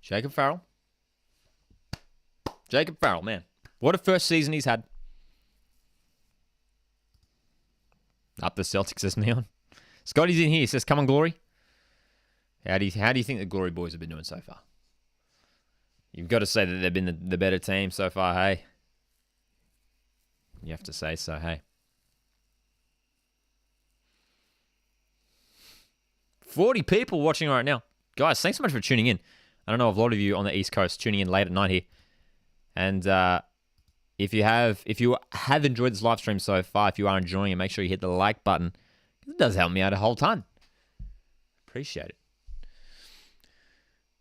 Jacob Farrell, man. What a first season he's had. Up the Celtics, says Neon. Scotty's in here. He says, come on, Glory. How do you think the Glory boys have been doing so far? You've got to say that they've been the better team so far, hey? You have to say so, hey? 40 people watching right now. Guys, thanks so much for tuning in. I don't know if a lot of you on the East Coast tuning in late at night here. And if you have enjoyed this live stream so far, if you are enjoying it, make sure you hit the like button. It does help me out a whole ton. Appreciate it.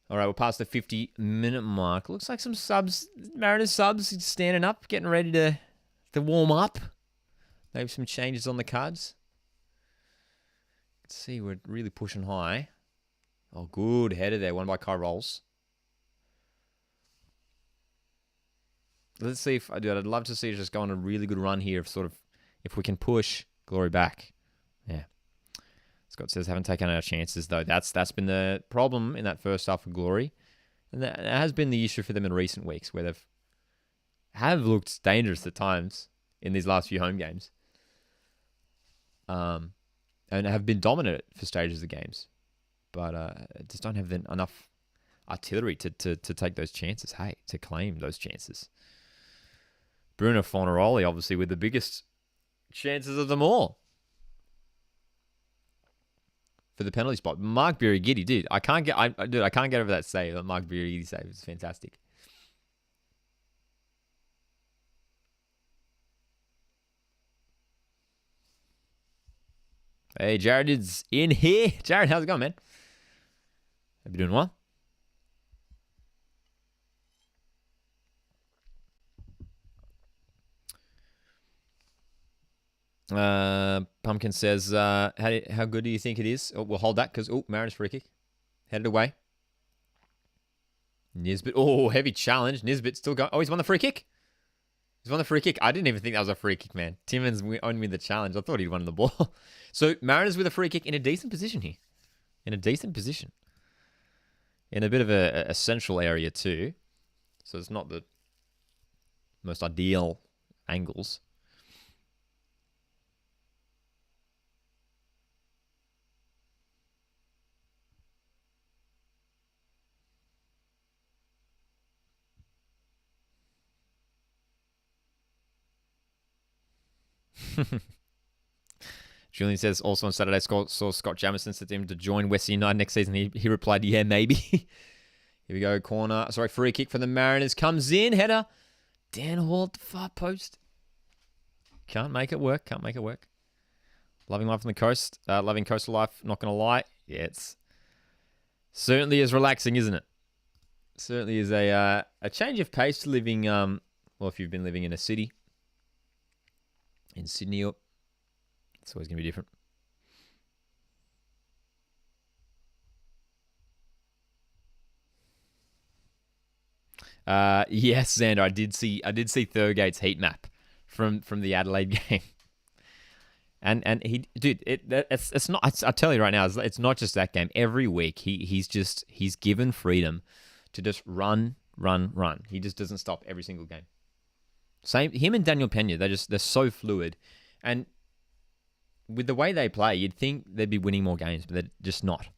All right, we're past the 50-minute mark. Looks like some subs, Mariners subs, standing up, getting ready to warm up. Maybe some changes on the cards. Let's see, we're really pushing high. Oh, good header there, won by Kai Rolls. Let's see if I do. I'd love to see us just go on a really good run here, if we can push Glory back. Yeah. Scott says, haven't taken our chances, though. That's been the problem in that first half of Glory. And that has been the issue for them in recent weeks, where have looked dangerous at times in these last few home games. And have been dominant for stages of games. But just don't have enough artillery to take those chances, to claim those chances. Bruno Fornaroli, obviously, with the biggest chances of them all for the penalty spot. Mark Birighitti, dude, I can't get over that save. That Mark Birighitti save is fantastic. Hey, Jared is in here. Jared, how's it going, man? Hope you're doing well. Pumpkin says, how good do you think it is? Oh, we'll hold that because, Mariners free kick. Headed away. Nisbet. Oh, heavy challenge. Nisbet still going. Oh, he's won the free kick. I didn't even think that was a free kick, man. Timmins won me the challenge. I thought he'd won the ball. So, Mariners with a free kick in a decent position here. In a bit of a central area too. So it's not the most ideal angles. Julian says, also on Saturday, saw Scott Jamieson said to him to join West United next season. He replied, yeah, maybe. Here we go, free kick for the Mariners. Comes in, header. Dan Hall at the far post. Can't make it work. Loving life on the coast. Loving coastal life, not going to lie. Yeah, it's certainly is relaxing, isn't it? Certainly is a change of pace to living, if you've been living in a city. In Sydney, it's always going to be different. Yes, Xander, I did see Thurgate's heat map from the Adelaide game. And he, dude, it's not. I tell you right now, it's not just that game. Every week, he's given freedom to just run. He just doesn't stop every single game. Same him and Daniel Pena. They're so fluid, and with the way they play, you'd think they'd be winning more games, but they're just not.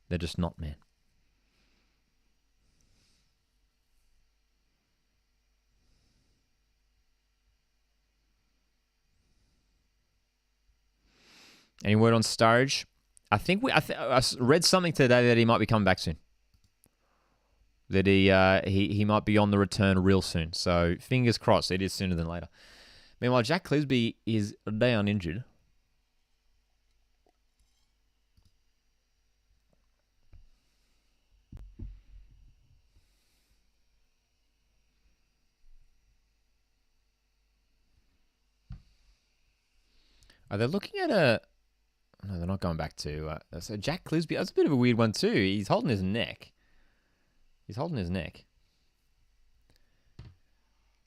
They're just not, man. Any word on Sturridge? I read something today that he might be coming back soon. That he might be on the return real soon. So fingers crossed, it is sooner than later. Meanwhile, Jack Clisby is down injured. Are they looking at a... No, they're not going back to... so Jack Clisby, that's a bit of a weird one too. He's holding his neck.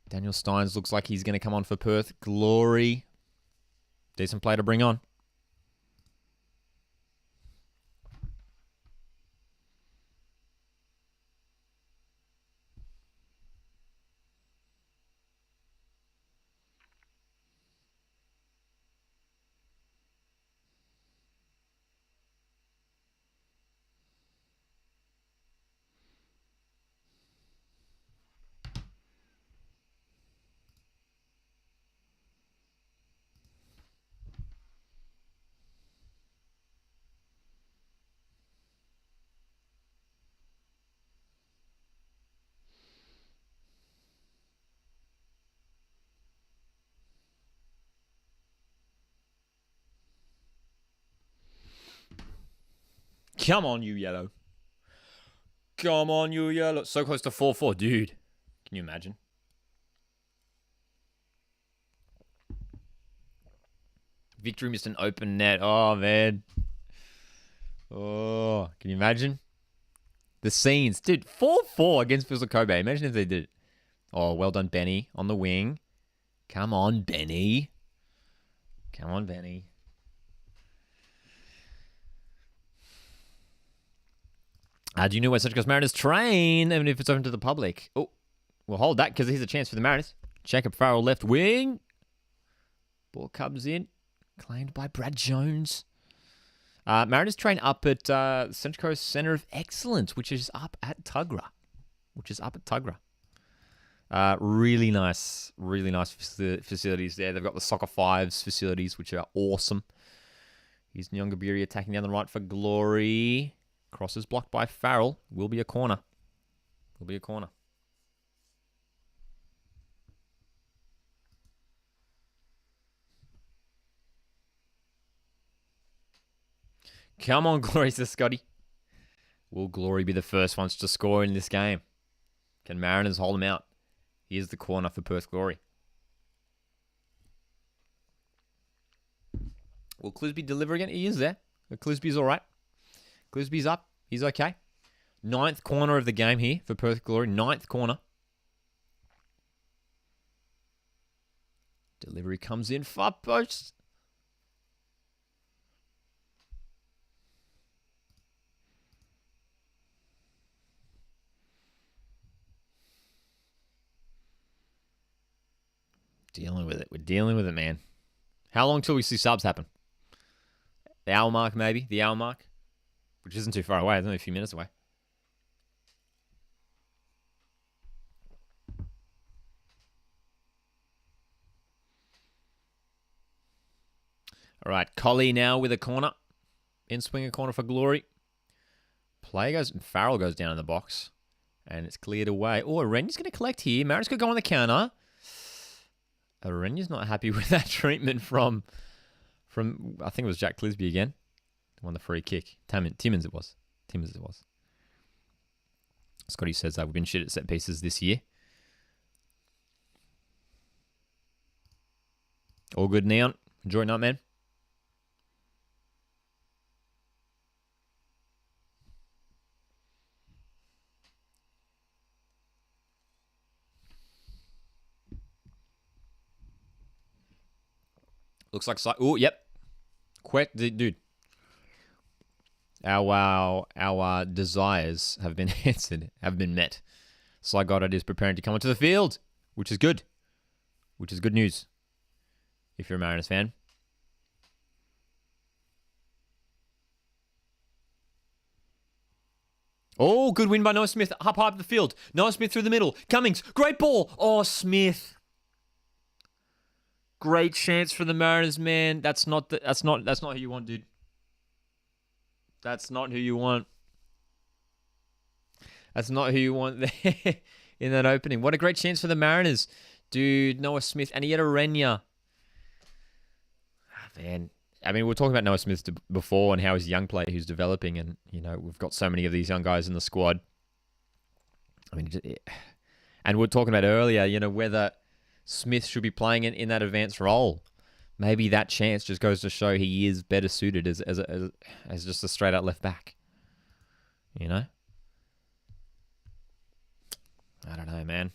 Daniel Steins looks like he's going to come on for Perth Glory. Decent play to bring on. Come on, you yellow. Come on, you yellow. So close to 4-4. Dude, can you imagine? Victory missed an open net. Oh, man. Oh, can you imagine? The scenes. Dude, 4-4 against Vissel Kobe. Imagine if they did it. Oh, well done, Benny, on the wing. Come on, Benny. Come on, Benny. Do you know where Central Coast Mariners train, even if it's open to the public? Oh, we'll hold that because here's a chance for the Mariners. Jacob Farrell left wing. Ball comes in. Claimed by Brad Jones. Mariners train up at Central Coast Centre of Excellence, which is up at Tuggerah. Really nice facilities there. They've got the Soccer Fives facilities, which are awesome. Here's Nyongabiri attacking down the right for Glory. Crosses blocked by Farrell. Will be a corner. Come on, Glory, says Scotty. Will Glory be the first ones to score in this game? Can Mariners hold them out? Here's the corner for Perth Glory. Will Clisby deliver again? He is there. Clisby's all right. Clisby's up. He's okay. 9th corner of the game here for Perth Glory. 9th corner. Delivery comes in. Far post. Dealing with it. We're dealing with it, man. How long till we see subs happen? The hour mark, maybe? The hour mark? Which isn't too far away. It's only a few minutes away. All right, Collie now with a corner. In-swing a corner for Glory. Farrell goes down in the box. And it's cleared away. Oh, Arenya's going to collect here. Mariners could go on the counter. Arenya's not happy with that treatment from I think it was Jack Clisby again. Won the free kick. Timmins it was. Scotty says we've been shit at set pieces this year. All good, Neon. Enjoy night, man. Looks like... Oh, yep. Quick, dude. Our desires have been answered, have been met. Sly Goddard is preparing to come onto the field, which is good. Which is good news, if you're a Mariners fan. Oh, good win by Noah Smith. Up high up the field. Noah Smith through the middle. Cummings, great ball. Oh, Smith. Great chance for the Mariners, man. That's not who you want, dude. That's not who you want. That's not who you want there in that opening. What a great chance for the Mariners. Dude, Noah Smith. And he had Arenya. Oh, man. I mean, we were talking about Noah Smith before and how he's a young player who's developing. And, you know, we've got so many of these young guys in the squad. I mean, and we were talking about earlier, you know, whether Smith should be playing in that advanced role. maybe that chance just goes to show he is better suited as just a straight out left back. You know? I don't know, man.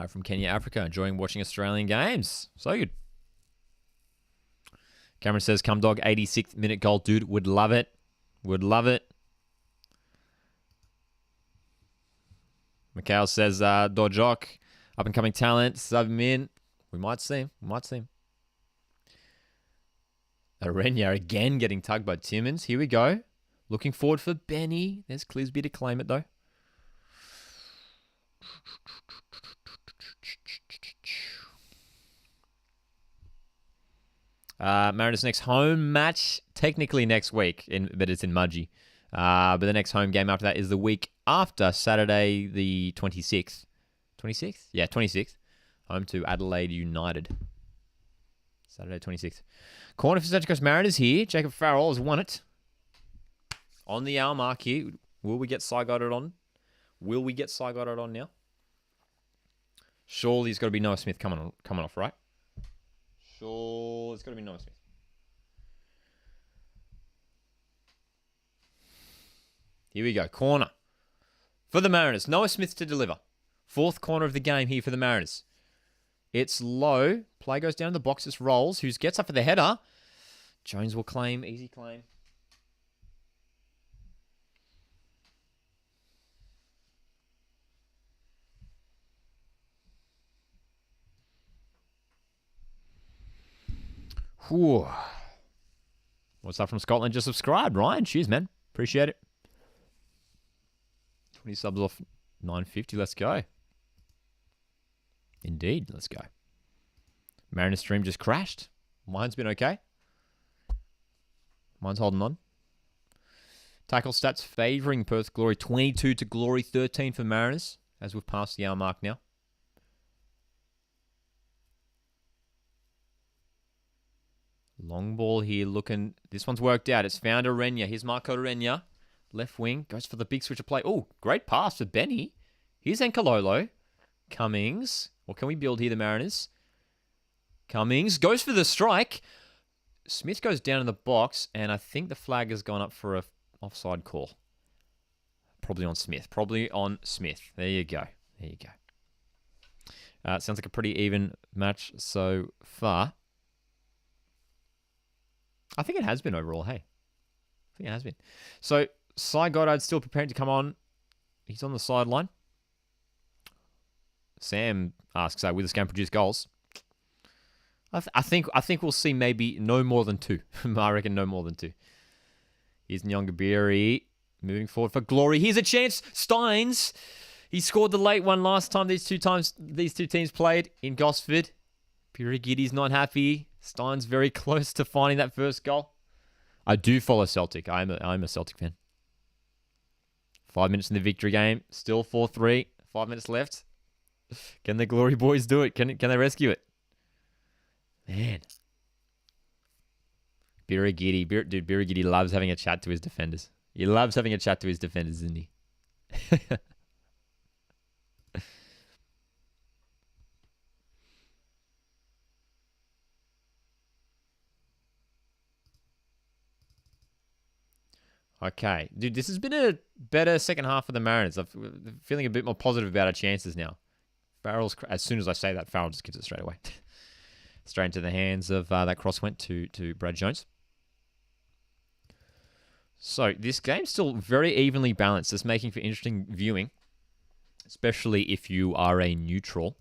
From Kenya, Africa, enjoying watching Australian games. So good. Cameron says, "Come dog, 86th minute goal, dude. Would love it. Would love it." Mikhail says, "Dodjock, up and coming talent. Sub him in. We might see him. We might see him." Arenya again getting tugged by Timmins. Here we go. Looking forward for Benny. There's Clisby to claim it, though. Mariners' next home match, technically next week, but it's in Mudgee. But the next home game after that is the week after, Saturday the 26th. 26th? Yeah, 26th. Home to Adelaide United. Saturday 26th. Corner for Central Coast Mariners here. Jacob Farrell has won it. On the hour mark here. Will we get Saigoddard on? Will we get Saigoddard on now? Surely it's got to be Noah Smith coming off, right? Sure, it's got to be Noah Smith. Here we go. Corner for the Mariners. Noah Smith to deliver. Fourth corner of the game here for the Mariners. It's low. Play goes down in the box. It's Rolls, who gets up for the header. Jones will claim. Easy claim. Whew. What's up from Scotland? Just subscribe, Ryan. Cheers, man. Appreciate it. 20 subs off 950. Let's go. Indeed, let's go. Mariner stream just crashed. Mine's been okay. Mine's holding on. Tackle stats favouring Perth Glory. 22 to Glory, 13 for Mariners, as we've passed the hour mark now. Long ball here looking. This one's worked out. It's found Arenya. Here's Marco Arenya. Left wing. Goes for the big switch of play. Oh, great pass for Benny. Here's Enkalolo. Cummings. What can we build here, the Mariners? Cummings goes for the strike. Smith goes down in the box, and I think the flag has gone up for a offside call. Probably on Smith. Probably on Smith. There you go. There you go. Sounds like a pretty even match so far. I think it has been overall, hey. I think it has been. So, Cy Goddard's still preparing to come on. He's on the sideline. Sam asks, will this game produce goals? I think we'll see maybe no more than 2. I reckon no more than 2. Here's Nyongabiri moving forward for Glory. Here's a chance. Steins. He scored the late one last time these two teams played in Gosford. Pirigiddi's not happy. Stein's very close to finding that first goal. I do follow Celtic. I'm a Celtic fan. 5 minutes in the victory game. Still 4-3. 5 minutes left. Can the Glory boys do it? Can they rescue it? Man. Birigiddi. Dude, Birigiddi loves having a chat to his defenders. He loves having a chat to his defenders, doesn't he? Okay. Dude, this has been a better second half for the Mariners. I'm feeling a bit more positive about our chances now. Farrell's, as soon as I say that, Farrell just gives it straight away. Straight into the hands of that cross went to Brad Jones. So this game's still very evenly balanced. It's making for interesting viewing, especially if you are a neutral.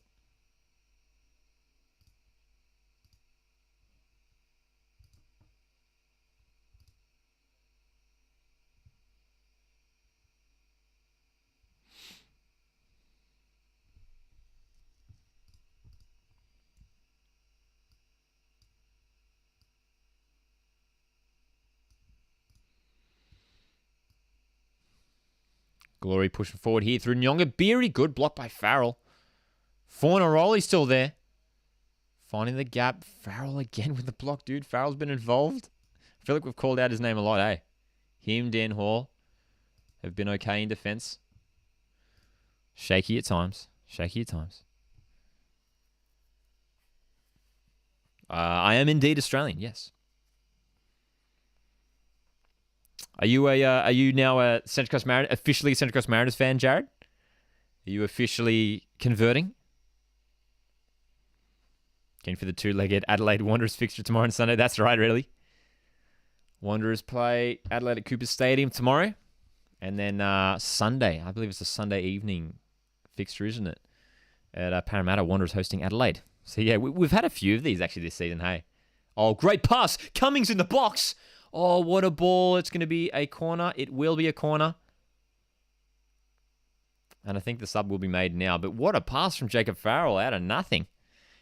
Glory pushing forward here through Nyongabiri. Good block by Farrell. Fornaroli's still there. Finding the gap. Farrell again with the block, dude. Farrell's been involved. I feel like we've called out his name a lot, eh? Him, Dan Hall have been okay in defense. Shaky at times. Shaky at times. I am indeed Australian, yes. Are you now a Central Coast Mariners, officially Central Coast Mariners fan, Jared? Are you officially converting? Keen for the two-legged Adelaide Wanderers fixture tomorrow and Sunday. That's right, really. Wanderers play Adelaide at Cooper Stadium tomorrow. And then Sunday, I believe it's a Sunday evening fixture, isn't it? At Parramatta, Wanderers hosting Adelaide. So, yeah, we've had a few of these actually this season, hey. Oh, great pass. Cummings in the box. Oh, what a ball. It's going to be a corner. It will be a corner. And I think the sub will be made now. But what a pass from Jacob Farrell out of nothing.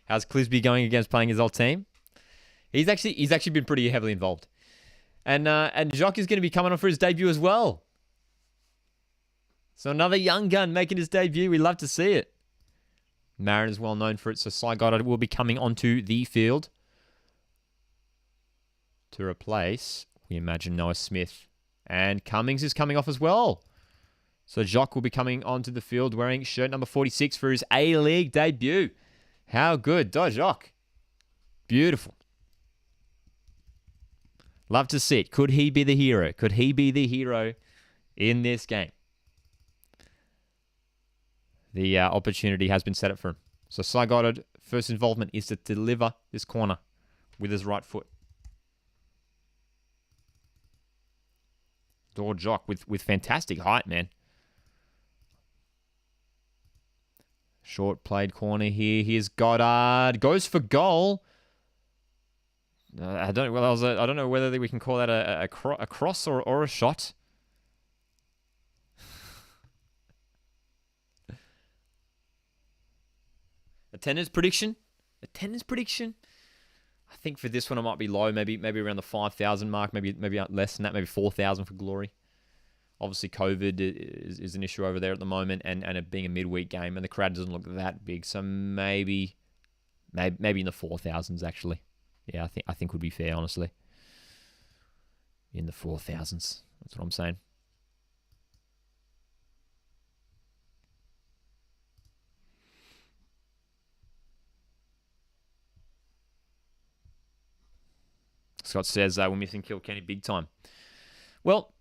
How's Clisby going against playing his old team? He's actually been pretty heavily involved. And Jacques is going to be coming on for his debut as well. So another young gun making his debut. We love to see it. Mariners well known for it. So Cy Goddard will be coming onto the field to replace, we imagine, Noah Smith. And Cummings is coming off as well. So Jacques will be coming onto the field wearing shirt number 46 for his A-League debut. How good, Jacques. Beautiful. Love to see it. Could he be the hero? Could he be the hero in this game? The opportunity has been set up for him. So Cy Goddard, first involvement is to deliver this corner with his right foot. Jacques with fantastic height, man. Short played corner here. Here's Goddard. Goes for goal. I don't know whether we can call that a cross or a shot. Attendance prediction. I think for this one it might be low, maybe around the 5,000 mark, maybe less than that, maybe 4,000 for Glory. Obviously, COVID is an issue over there at the moment, and it being a midweek game, and the crowd doesn't look that big, so maybe in the 4,000s actually. Yeah, I think would be fair, honestly. In the 4,000s, that's what I'm saying. Scott says we're missing Kilkenny big time. Well,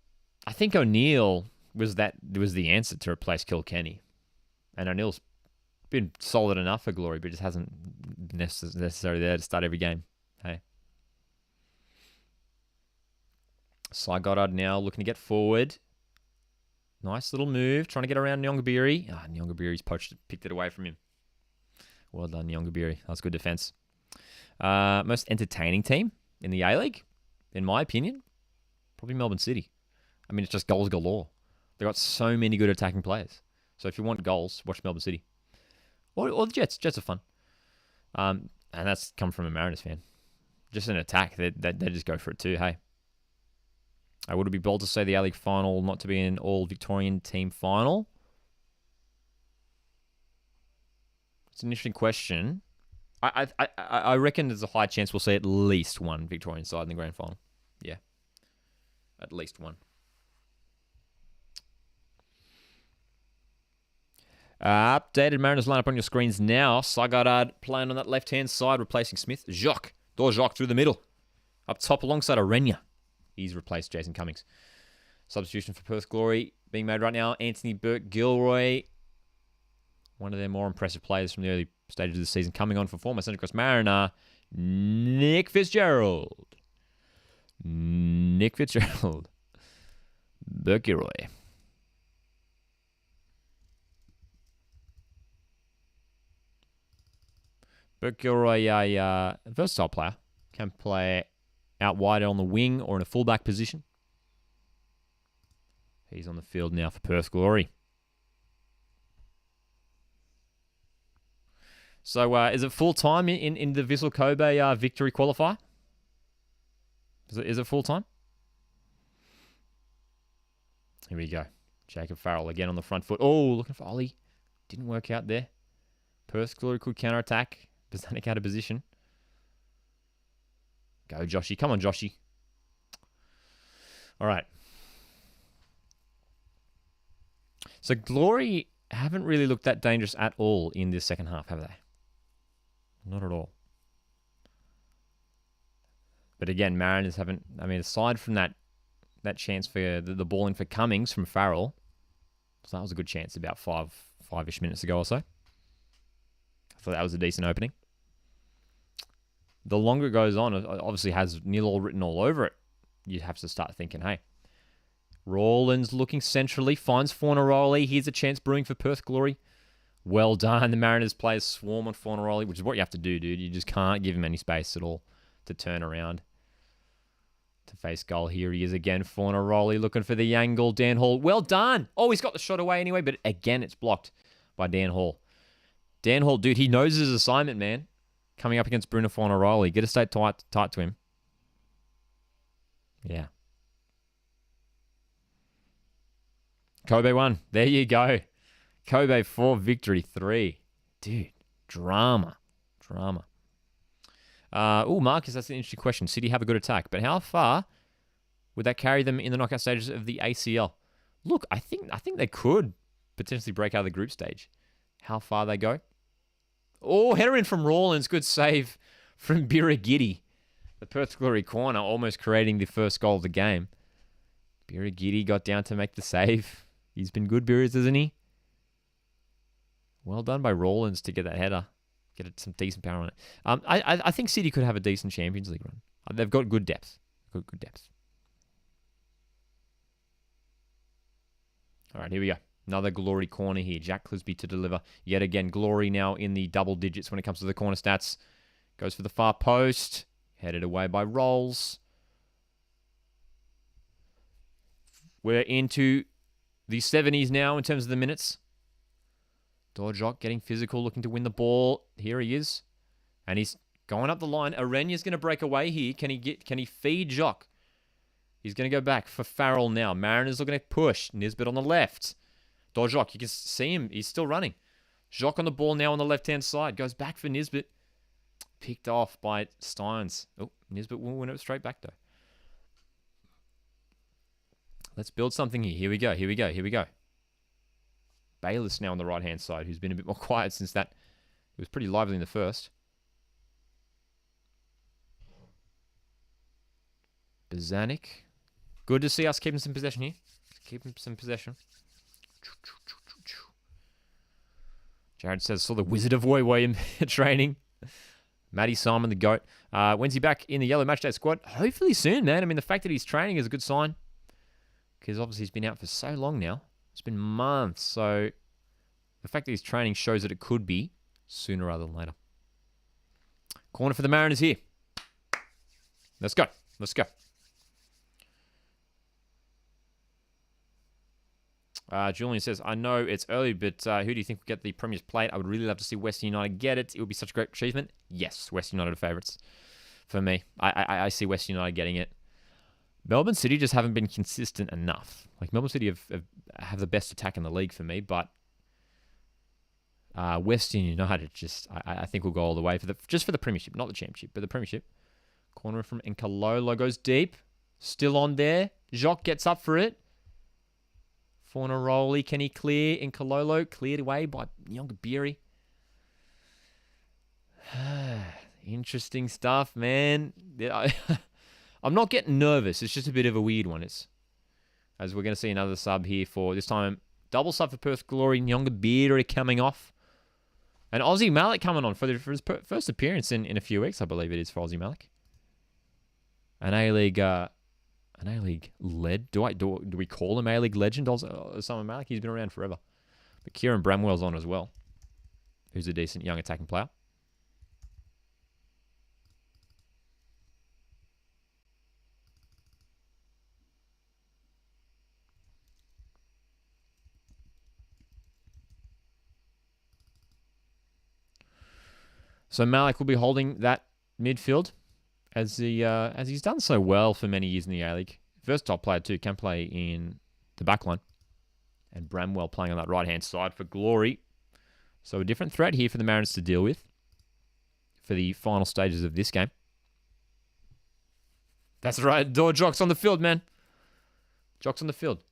I think O'Neill was the answer to replace Kilkenny, and O'Neill's been solid enough for Glory, but just hasn't necessarily there to start every game. Hey, Cy Goddard now looking to get forward. Nice little move, trying to get around Nyongabiri. Nyongabiri's picked it away from him. Well done, Nyongabiri. That was good defense. Most entertaining team in the A-League, in my opinion, probably Melbourne City. I mean, it's just goals galore. They've got so many good attacking players. So if you want goals, watch Melbourne City. Or the Jets. Jets are fun. And that's come from a Mariners fan. Just an attack. They just go for it too, hey. Would it be bold to say the A-League final not to be an all-Victorian team final? It's an interesting question. I reckon there's a high chance we'll see at least one Victorian side in the grand final. Yeah. At least one. Updated Mariners lineup on your screens now. Cy Goddard playing on that left-hand side, replacing Smith. Jacques through the middle. Up top alongside Arenya. He's replaced Jason Cummings. Substitution for Perth Glory being made right now. Anthony Burke-Gilroy. One of their more impressive players from the early stages of the season. Coming on for former Central Coast Mariner, Nick Fitzgerald. Burke-Gilroy. Burke-Gilroy, a versatile player. Can play out wide on the wing or in a fullback position. He's on the field now for Perth Glory. So is it full-time in the Vissel Kobe victory qualifier? Is it full-time? Here we go. Jacob Farrell again on the front foot. Oh, looking for Ollie. Didn't work out there. Perth Glory could counter-attack. Bozanic out of position. Go, Joshy. Come on, Joshy. All right. So Glory haven't really looked that dangerous at all in this second half, have they? Not at all. But again, Mariners haven't. I mean, aside from that chance for the ball in for Cummings from Farrell, so that was a good chance about five-ish minutes ago or so. I thought that was a decent opening. The longer it goes on, it obviously has nil all written all over it. You have to start thinking, hey, Rawlins looking centrally, finds Fornaroli. Here's a chance brewing for Perth Glory. Well done. The Mariners players swarm on Fornaroli, which is what you have to do, dude. You just can't give him any space at all to turn around. To face goal, here he is again. Fornaroli looking for the angle. Dan Hall, well done. Oh, he's got the shot away anyway, but again, it's blocked by Dan Hall. Dan Hall, dude, he knows his assignment, man. Coming up against Bruno Fornaroli. Get a stay tight to him. Yeah. Kobe 1. There you go. Kobe 4, victory 3. Dude, drama. Marcus, that's an interesting question. City have a good attack, but how far would that carry them in the knockout stages of the ACL? Look, I think they could potentially break out of the group stage. How far they go? Oh, header in from Rawlins. Good save from Birigidi. The Perth Glory corner almost creating the first goal of the game. Birigidi got down to make the save. He's been good, Birigidi, isn't he? Well done by Rawlins to get that header. Get some decent power on it. I think City could have a decent Champions League run. They've got good depth. Good depth. All right, here we go. Another Glory corner here. Jack Clisby to deliver. Yet again, Glory now in the double digits when it comes to the corner stats. Goes for the far post. Headed away by Rolls. We're into the 70s now in terms of the minutes. Dorjock getting physical, looking to win the ball. Here he is. And he's going up the line. Arenya's going to break away here. Can he feed Jock? He's going to go back for Farrell now. Mariners looking to push. Nisbet on the left. Dorjock, you can see him. He's still running. Jock on the ball now on the left-hand side. Goes back for Nisbet. Picked off by Steins. Oh, Nisbet will win it straight back, though. Let's build something here. Here we go. Bayless now on the right-hand side, who's been a bit more quiet since that. He was pretty lively in the first. Bazanik. Good to see us keeping some possession here. Keeping some possession. Jared says, saw the Wizard of Woi Woi in training. Matty Simon, the GOAT. When's he back in the Yellow Matchday squad? Hopefully soon, man. I mean, the fact that he's training is a good sign. Because obviously he's been out for so long now. It's been months. So the fact that he's training shows that it could be sooner rather than later. Corner for the Mariners here. Let's go. Julian says, I know it's early, but who do you think will get the Premier's plate? I would really love to see Western United get it. It would be such a great achievement. Yes, Western United are favourites for me. I see Western United getting it. Melbourne City just haven't been consistent enough. Like, Melbourne City have the best attack in the league for me, but Western United I think will go all the way for the Premiership, not the Championship, but the Premiership. Corner from Nkalolo goes deep. Still on there. Jock gets up for it. Fornaroli, can he clear? Nkalolo cleared away by Nyongabiri. Interesting stuff, man. I'm not getting nervous. It's just a bit of a weird one. As we're going to see another sub here for this time. Double sub for Perth Glory. Nyongabiri coming off. And Aussie Malik coming on for his first appearance in a few weeks, I believe it is, for Aussie Malik. An A-League led. Do we call him A-League legend, Osama Malik? He's been around forever. But Kieran Bramwell's on as well, who's a decent young attacking player. So Malik will be holding that midfield as he's done so well for many years in the A-League. Versatile player too, can play in the back line. And Bramwell playing on that right-hand side for Glory. So a different threat here for the Mariners to deal with for the final stages of this game. That's right, Jock's on the field, man. Jock's on the field.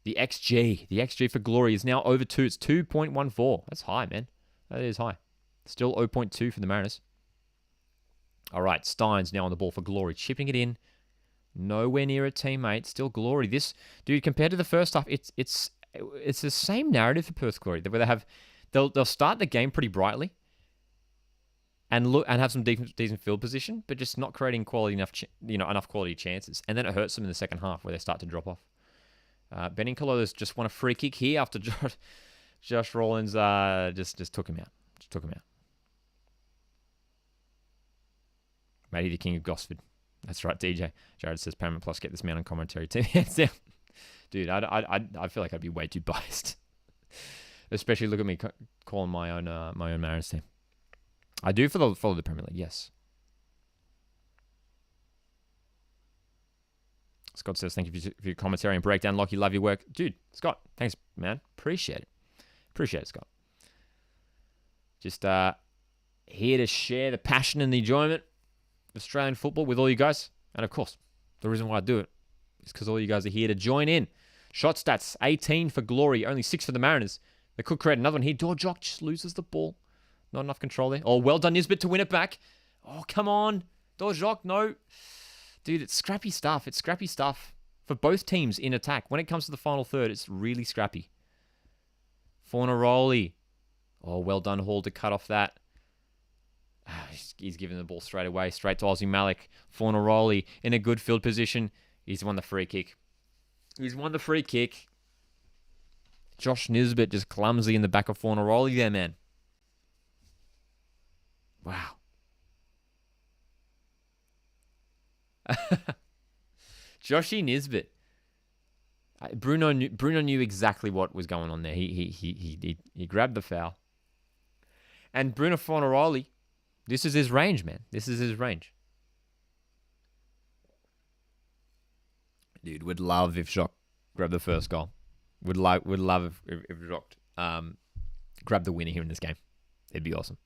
The XG for Glory is now over 2. It's 2.14. That's high, man. That is high. Still 0.2 for the Mariners. All right, Steins now on the ball for Glory, chipping it in. Nowhere near a teammate. Still Glory. This dude, compared to the first half, it's the same narrative for Perth Glory, where they'll start the game pretty brightly, and have some decent field position, but just not creating quality enough quality chances, and then it hurts them in the second half where they start to drop off. Benincolo's just won a free kick here after Josh Rawlins just took him out. Just took him out. Matty the King of Gosford. That's right, DJ. Jared says, Paramount Plus, get this man on commentary too. Dude, I feel like I'd be way too biased. Especially look at me calling my own Mariners team. I do follow the Premier League, yes. Scott says, thank you for your commentary and breakdown. Lockie, love your work. Dude, Scott, thanks, man. Appreciate it. Appreciate it, Scott. Just here to share the passion and the enjoyment of Australian football with all you guys. And of course, the reason why I do it is because all you guys are here to join in. Shot stats, 18 for Glory, only 6 for the Mariners. They could create another one here. Dorjock just loses the ball. Not enough control there. Oh, well done, Nisbet, to win it back. Oh, come on. Dorjock, no. Dude, it's scrappy stuff. It's scrappy stuff for both teams in attack. When it comes to the final third, it's really scrappy. Fornaroli. Oh, well done, Hall, to cut off that. He's giving the ball straight away, straight to Ozzy Malik. Fornaroli in a good field position. He's won the free kick. He's won the free kick. Josh Nisbet just clumsy in the back of Fornaroli there, man. Wow. Joshy Nisbet. Bruno knew exactly what was going on there. He grabbed the foul. And Bruno Fornaroli, this is his range, man. This is his range. Dude, would love if Jacques grabbed the first goal. Would love if Jacques grabbed the winner here in this game. It'd be awesome.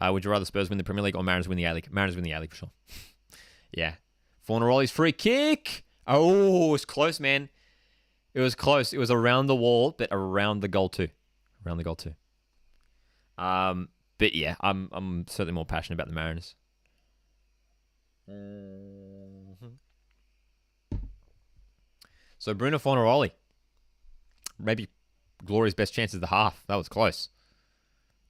Would you rather Spurs win the Premier League or Mariners win the A-League? Mariners win the A-League for sure. Yeah. Fornaroli's free kick. Oh, it was close, man. It was close. It was around the wall, but around the goal too. Around the goal too. But yeah, I'm certainly more passionate about the Mariners. So Bruno Fornaroli. Maybe Glory's best chance is the half. That was close.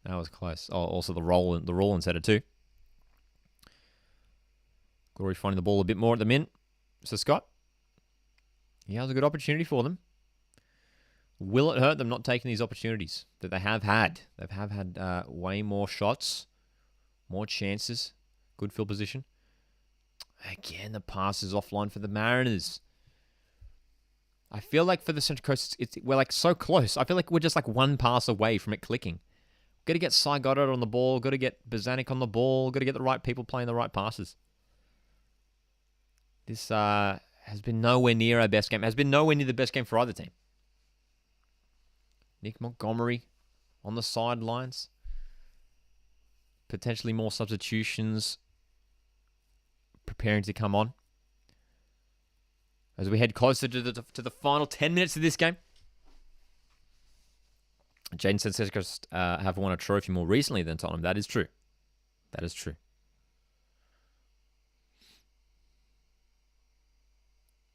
That was close. Oh, also the Rawlins header too. Glory finding the ball a bit more at the min. So Scott, he has a good opportunity for them. Will it hurt them not taking these opportunities that they have had? They have had way more shots, more chances, good field position. Again, the pass is offline for the Mariners. I feel like for the Central Coast, we're like so close. I feel like we're just like one pass away from it clicking. Got to get Cy Goddard on the ball. Got to get Bozanic on the ball. Got to get the right people playing the right passes. This has been nowhere near our best game. Has been nowhere near the best game for either team. Nick Montgomery on the sidelines. Potentially more substitutions preparing to come on. As we head closer to the final 10 minutes of this game. Jaden Senseco have won a trophy more recently than Tottenham. That is true. That is true.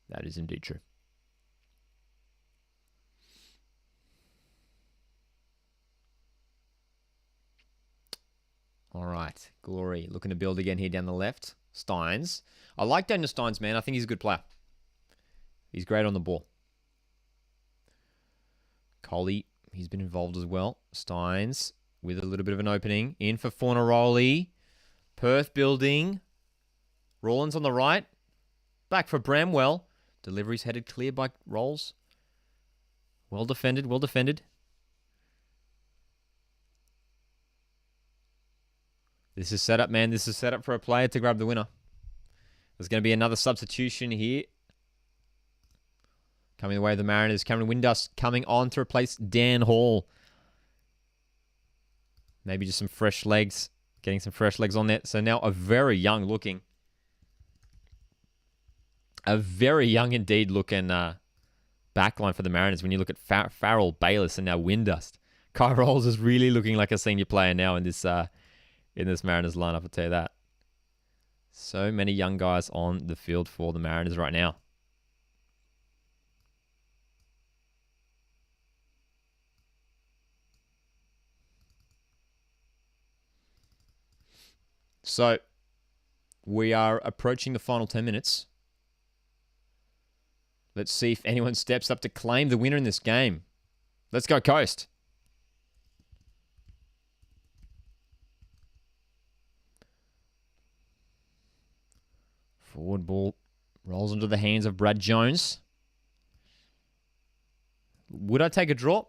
That is indeed true. All right. Glory looking to build again here down the left. Steins. I like Daniel Steins, man. I think he's a good player. He's great on the ball. Coley, he's been involved as well. Steins with a little bit of an opening. In for Fornaroli. Perth building. Rawlins on the right. Back for Bramwell. Deliveries headed clear by Rolls. Well defended, well defended. This is set up, man. This is set up for a player to grab the winner. There's going to be another substitution here. Coming the way of the Mariners. Cameron Windust coming on to replace Dan Hall. Maybe just some fresh legs. Getting some fresh legs on there. So now a very young looking indeed looking backline for the Mariners. When you look at Farrell, Bayless, and now Windust. Kai Rolls is really looking like a senior player now in this in this Mariners lineup, I'll tell you that. So many young guys on the field for the Mariners right now. So, we are approaching the final 10 minutes. Let's see if anyone steps up to claim the winner in this game. Let's go, Coast. Forward ball rolls into the hands of Brad Jones. Would I take a draw?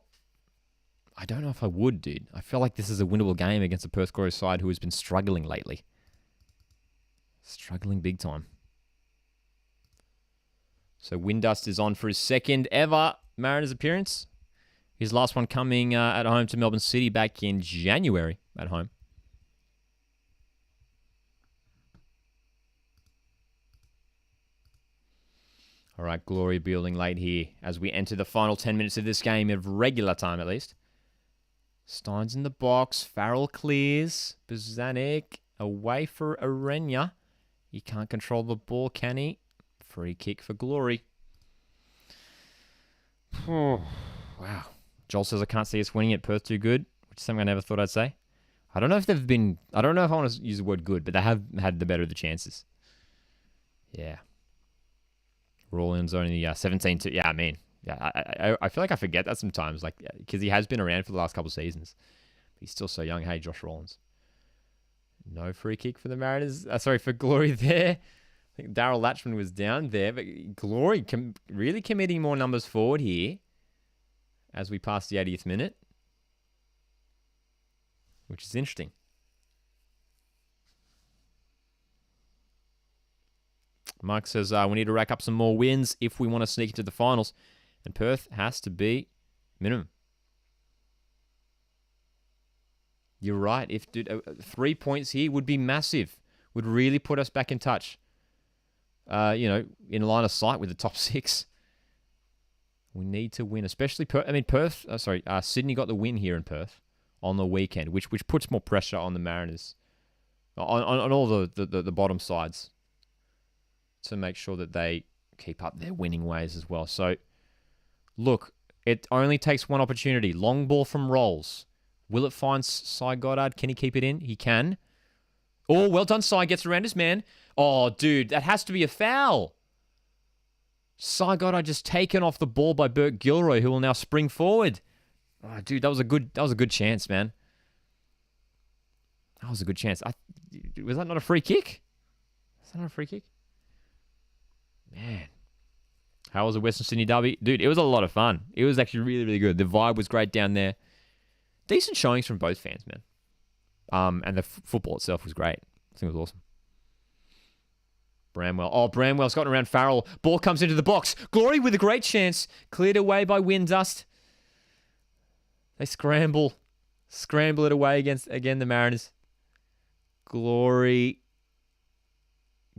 I don't know if I would, dude. I feel like this is a winnable game against a Perth Glory side who has been struggling lately. Struggling big time. So Windust is on for his second ever Mariners appearance. His last one coming at home to Melbourne City back in January at home. All right, Glory building late here as we enter the final 10 minutes of this game, of regular time at least. Steins in the box. Farrell clears. Bozanic away for Arenya. He can't control the ball, can he? Free kick for Glory. Wow. Joel says I can't see us winning at Perth too good, which is something I never thought I'd say. I don't know if they've been... I don't know if I want to use the word good, but they have had the better of the chances. Yeah. Rawlins only 17-2. Yeah, I mean... Yeah, I feel like I forget that sometimes, like, because he has been around for the last couple of seasons. But he's still so young. Hey, Josh Rawlins. No free kick for the Mariners. For Glory there. I think Daryl Latchman was down there, but Glory really committing more numbers forward here as we pass the 80th minute, which is interesting. Mike says we need to rack up some more wins if we want to sneak into the finals. And Perth has to be minimum. You're right. If 3 points here would be massive. Would really put us back in touch. In line of sight with the top 6. We need to win, especially Perth. Sydney got the win here in Perth on the weekend, which puts more pressure on the Mariners, on all the bottom sides, to make sure that they keep up their winning ways as well. So, look, it only takes one opportunity. Long ball from Rolls. Will it find Cy Goddard? Can he keep it in? He can. Oh, well done, Cy. Gets around his man. Oh, dude, that has to be a foul. Cy Goddard just taken off the ball by Bert Gilroy, who will now spring forward. Oh, dude, that was a good chance, man. That was a good chance. Was that not a free kick? Was that not a free kick? Man. How was the Western Sydney derby? Dude, it was a lot of fun. It was actually really, really good. The vibe was great down there. Decent showings from both fans, man. And the football itself was great. I think it was awesome. Bramwell. Oh, Bramwell's gotten around Farrell. Ball comes into the box. Glory with a great chance. Cleared away by Windust. They scramble. Scramble it away against, again, the Mariners. Glory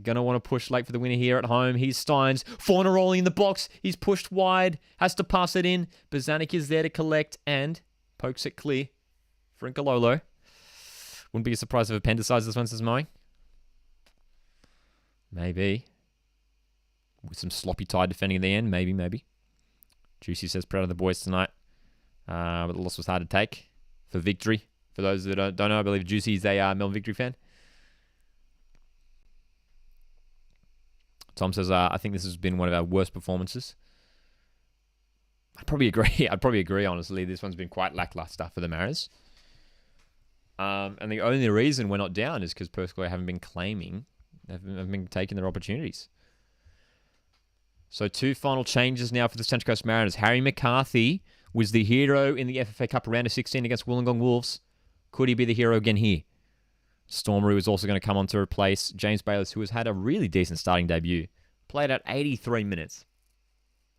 going to want to push late for the winner here at home. Here's Steins. Fauna rolling in the box. He's pushed wide. Has to pass it in. Bozanic is there to collect and pokes it clear for Inkalolo. Wouldn't be surprised if appendicitis this one says mowing. Maybe. With some sloppy tie defending at the end. Maybe. Juicy says proud of the boys tonight. But the loss was hard to take for victory. For those that don't know, I believe Juicy's a Melbourne Victory fan. Tom says, I think this has been one of our worst performances. I'd probably agree, honestly. This one's been quite lackluster for the Mariners. And the only reason we're not down is because Perth Glory haven't been taking their opportunities. So 2 final changes now for the Central Coast Mariners. Harry McCarthy was the hero in the FFA Cup round of 16 against Wollongong Wolves. Could he be the hero again here? Stormaroo is also going to come on to replace James Bayliss, who has had a really decent starting debut. Played out 83 minutes.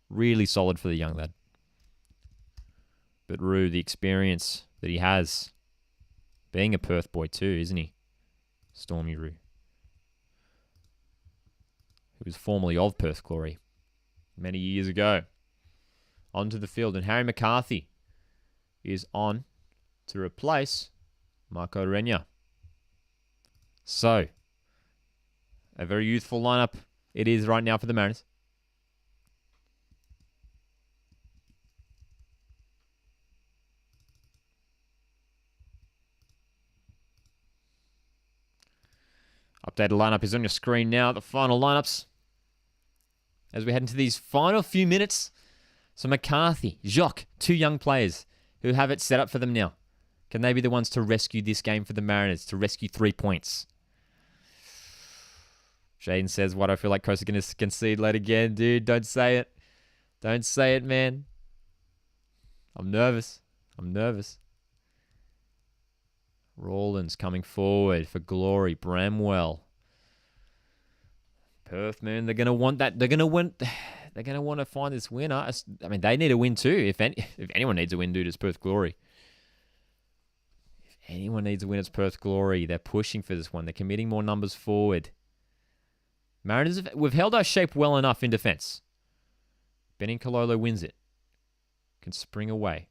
Really solid for the young lad. But Roo, the experience that he has, being a Perth boy too, isn't he? Stormy Roo. Who was formerly of Perth Glory many years ago. Onto the field, and Harry McCarthy is on to replace Marco Renya. So, a very youthful lineup it is right now for the Mariners. Updated lineup is on your screen now. The final lineups as we head into these final few minutes. So McCarthy, Jock, two young players who have it set up for them now. Can they be the ones to rescue this game for the Mariners, to rescue 3 points? Jaden says, what, I feel like Coast are going to concede late again. Dude, don't say it. Don't say it, man. I'm nervous. Rawlins coming forward for Glory. Bramwell. Perth, man, they're going to want that. They're going to want to find this winner. I mean, they need a win too. If anyone needs a win, dude, it's Perth Glory. If anyone needs a win, it's Perth Glory. They're pushing for this one. They're committing more numbers forward. Mariners, we've held our shape well enough in defense. Benny Cololo wins it. Can spring away.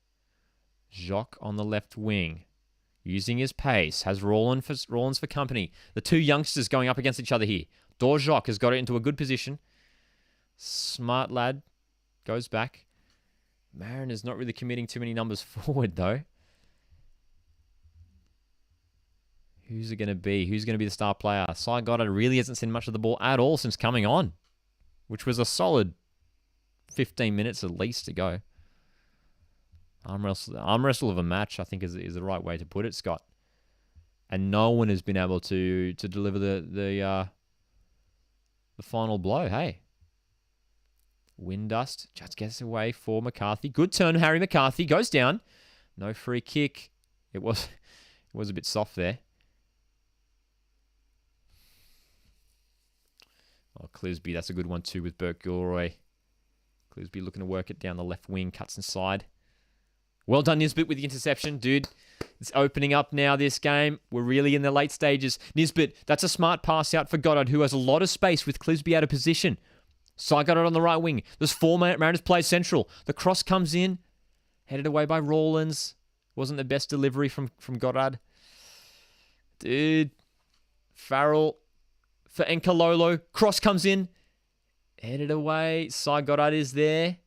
Jock on the left wing. Using his pace. Has Rawlins for company. The two youngsters going up against each other here. Jock has got it into a good position. Smart lad. Goes back. Mariners not really committing too many numbers forward, though. Who's it going to be? Who's going to be the star player? Cy Goddard really hasn't seen much of the ball at all since coming on, which was a solid 15 minutes at least to go. Arm wrestle of a match, I think, is the right way to put it, Scott. And no one has been able to deliver the final blow. Hey, Windust just gets away for McCarthy. Good turn, Harry McCarthy goes down. No free kick. It was a bit soft there. Oh, Clisby, that's a good one too with Perth Glory. Clisby looking to work it down the left wing, cuts inside. Well done, Nisbet, with the interception, dude. It's opening up now, this game. We're really in the late stages. Nisbet, that's a smart pass out for Goddard, who has a lot of space with Clisby out of position. Cy Goddard on the right wing. There's 4 Mariners play central. The cross comes in. Headed away by Rawlins. Wasn't the best delivery from Goddard. Dude. Farrell for Nkalolo. Cross comes in. Headed away. Cy Goddard is there.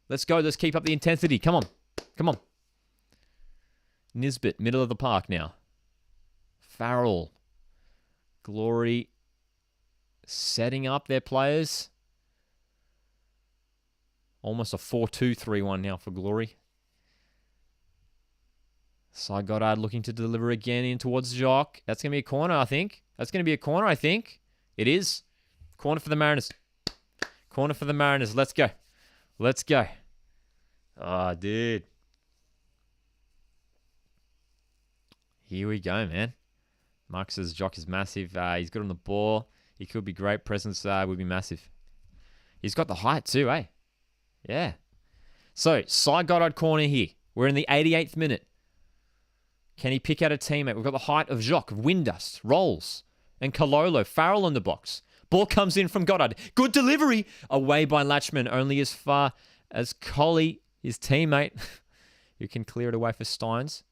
Let's go. Let's keep up the intensity. Come on. Nisbet, middle of the park now. Farrell. Glory setting up their players. Almost a 4-2-3-1 now for Glory. Cy Goddard looking to deliver again in towards Jock. That's going to be a corner, I think. It is. Corner for the Mariners. Let's go. Oh, dude. Here we go, man. Mark says Jock is massive. He's good on the ball. He could be great. Presence would be massive. He's got the height too, eh? Yeah. So, Cy Goddard corner here. We're in the 88th minute. Can he pick out a teammate? We've got the height of Jock, of Windust, Rolls, and Cololo. Farrell in the box. Ball comes in from Goddard. Good delivery. Away by Latchman. Only as far as Collie, his teammate, who can clear it away for Steins.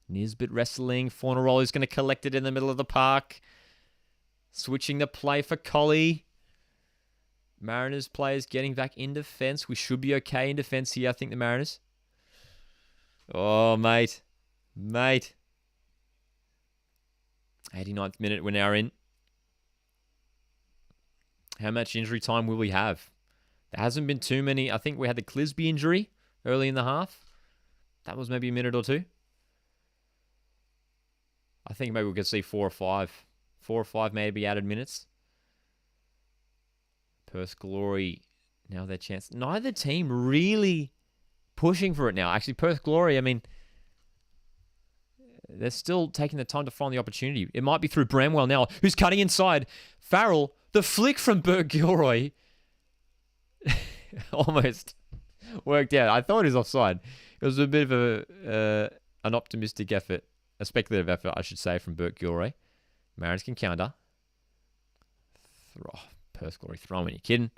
Nisbet wrestling. Fornarola is going to collect it in the middle of the park. Switching the play for Collie. Mariners players getting back in defense. We should be okay in defense here, I think, the Mariners. Oh, mate. 89th minute, we're now in. How much injury time will we have? There hasn't been too many. I think we had the Clisby injury early in the half. That was maybe a minute or two. I think maybe we could see 4 or 5. 4 or 5 maybe added minutes. Perth Glory, now their chance. Neither team really pushing for it now. Actually, Perth Glory, I mean, they're still taking the time to find the opportunity. It might be through Bramwell now, who's cutting inside. Farrell, the flick from Perth Glory almost worked out. I thought it was offside. It was a bit of an optimistic effort, a speculative effort, I should say, from Perth Glory. Mariners can counter. Perth Glory throwing. You kidding?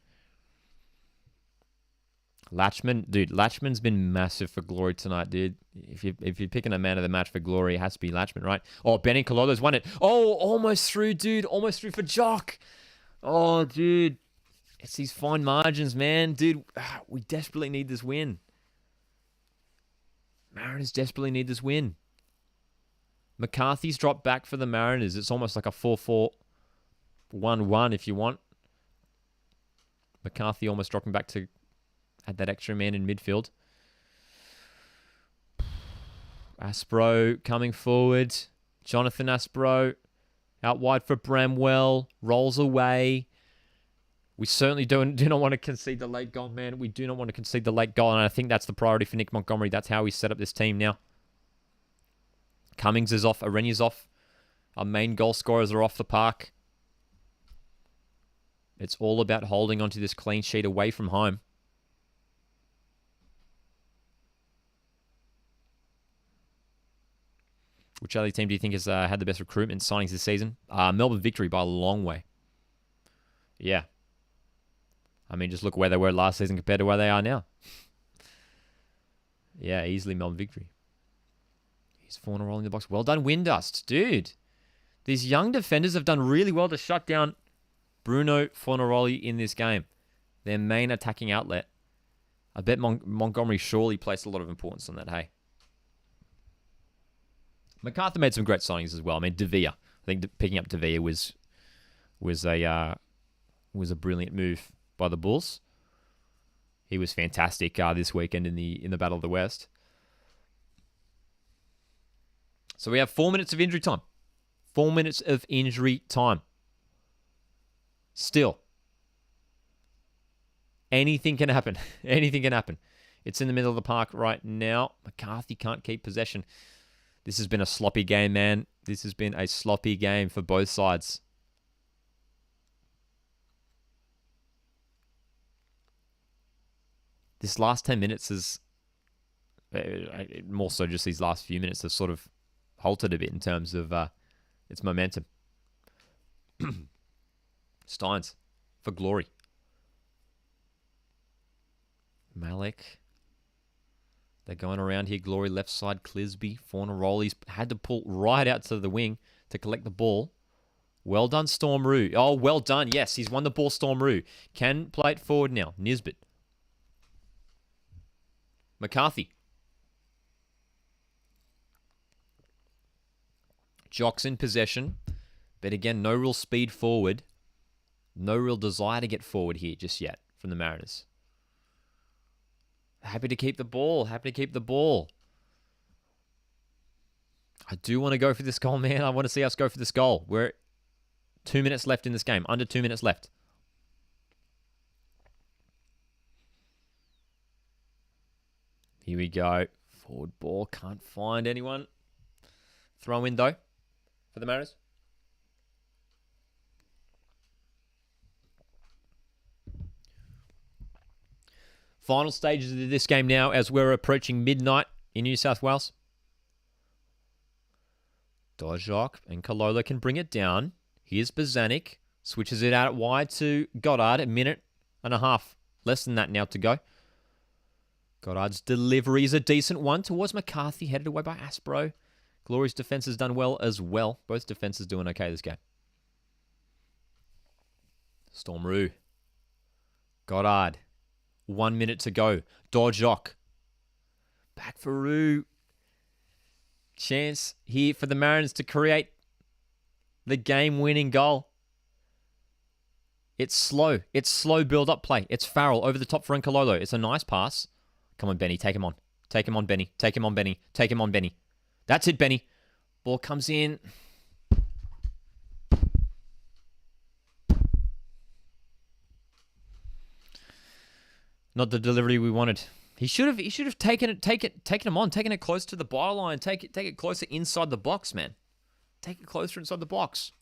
Latchman, dude, Latchman's been massive for Glory tonight, dude. If you're picking a man of the match for Glory, it has to be Latchman, right? Oh, Benny Cololo's won it. Oh, almost through, dude. Almost through for Jock. Oh, dude. It's these fine margins, man. Dude, we desperately need this win. Mariners desperately need this win. McCarthy's dropped back for the Mariners. It's almost like a 4-4-1-1 if you want. McCarthy almost dropping back to add that extra man in midfield. Aspro coming forward. Jonathan Aspro out wide for Bramwell. Rolls away. We certainly do not want to concede the late goal, man. We do not want to concede the late goal, and I think that's the priority for Nick Montgomery. That's how we set up this team now. Cummings is off. Arena's off. Our main goal scorers are off the park. It's all about holding onto this clean sheet away from home. Which other team do you think has had the best recruitment signings this season? Melbourne Victory by a long way. Yeah. I mean, just look where they were last season compared to where they are now. Yeah, easily Melbourne Victory. He's Fauna rolling the box. Well done, Windust. Dude, these young defenders have done really well to shut down Bruno Fornaroli in this game. Their main attacking outlet. I bet Montgomery surely placed a lot of importance on that, hey. MacArthur made some great signings as well. I mean, De Vea. I think picking up De Vea was a brilliant move by the Bulls. He was fantastic this weekend in the Battle of the West. So we have 4 minutes of injury time. 4 minutes of injury time. Still, anything can happen. Anything can happen. It's in the middle of the park right now. McCarthy can't keep possession. This has been a sloppy game, man. This has been a sloppy game for both sides. This last 10 minutes is, more so just these last few minutes, have sort of halted a bit in terms of its momentum. Steins for Glory. Malik. They're going around here. Glory left side. Clisby. Fornaroli's had to pull right out to the wing to collect the ball. Well done, Storm Roo. Oh, well done. Yes, he's won the ball, Storm Roo. Can play it forward now. Nisbet. McCarthy. Jock's in possession. But again, no real speed forward. No real desire to get forward here just yet from the Mariners. Happy to keep the ball. Happy to keep the ball. I do want to go for this goal, man. I want to see us go for this goal. We're 2 minutes left in this game. Under 2 minutes left. Here we go. Forward ball. Can't find anyone. Throw in, though, for the Mariners. Final stages of this game now as we're approaching midnight in New South Wales. Dojok and Kalola can bring it down. Here's Bozanic. Switches it out wide to Goddard. A minute and a half. Less than that now to go. Goddard's delivery is a decent one towards McCarthy. Headed away by Aspro. Glory's defense has done well as well. Both defenses doing okay this game. Storm Roo. Goddard. 1 minute to go. Dojok. Back for Roo. Chance here for the Mariners to create the game-winning goal. It's slow. It's slow build-up play. It's Farrell over the top for Nkololo. It's a nice pass. Come on, Benny. Take him on. Take him on, Benny. Take him on, Benny. Take him on, Benny. That's it, Benny. Ball comes in. Not the delivery we wanted. He should have taken him on, taken it close to the byline, take it closer inside the box, man. Take it closer inside the box.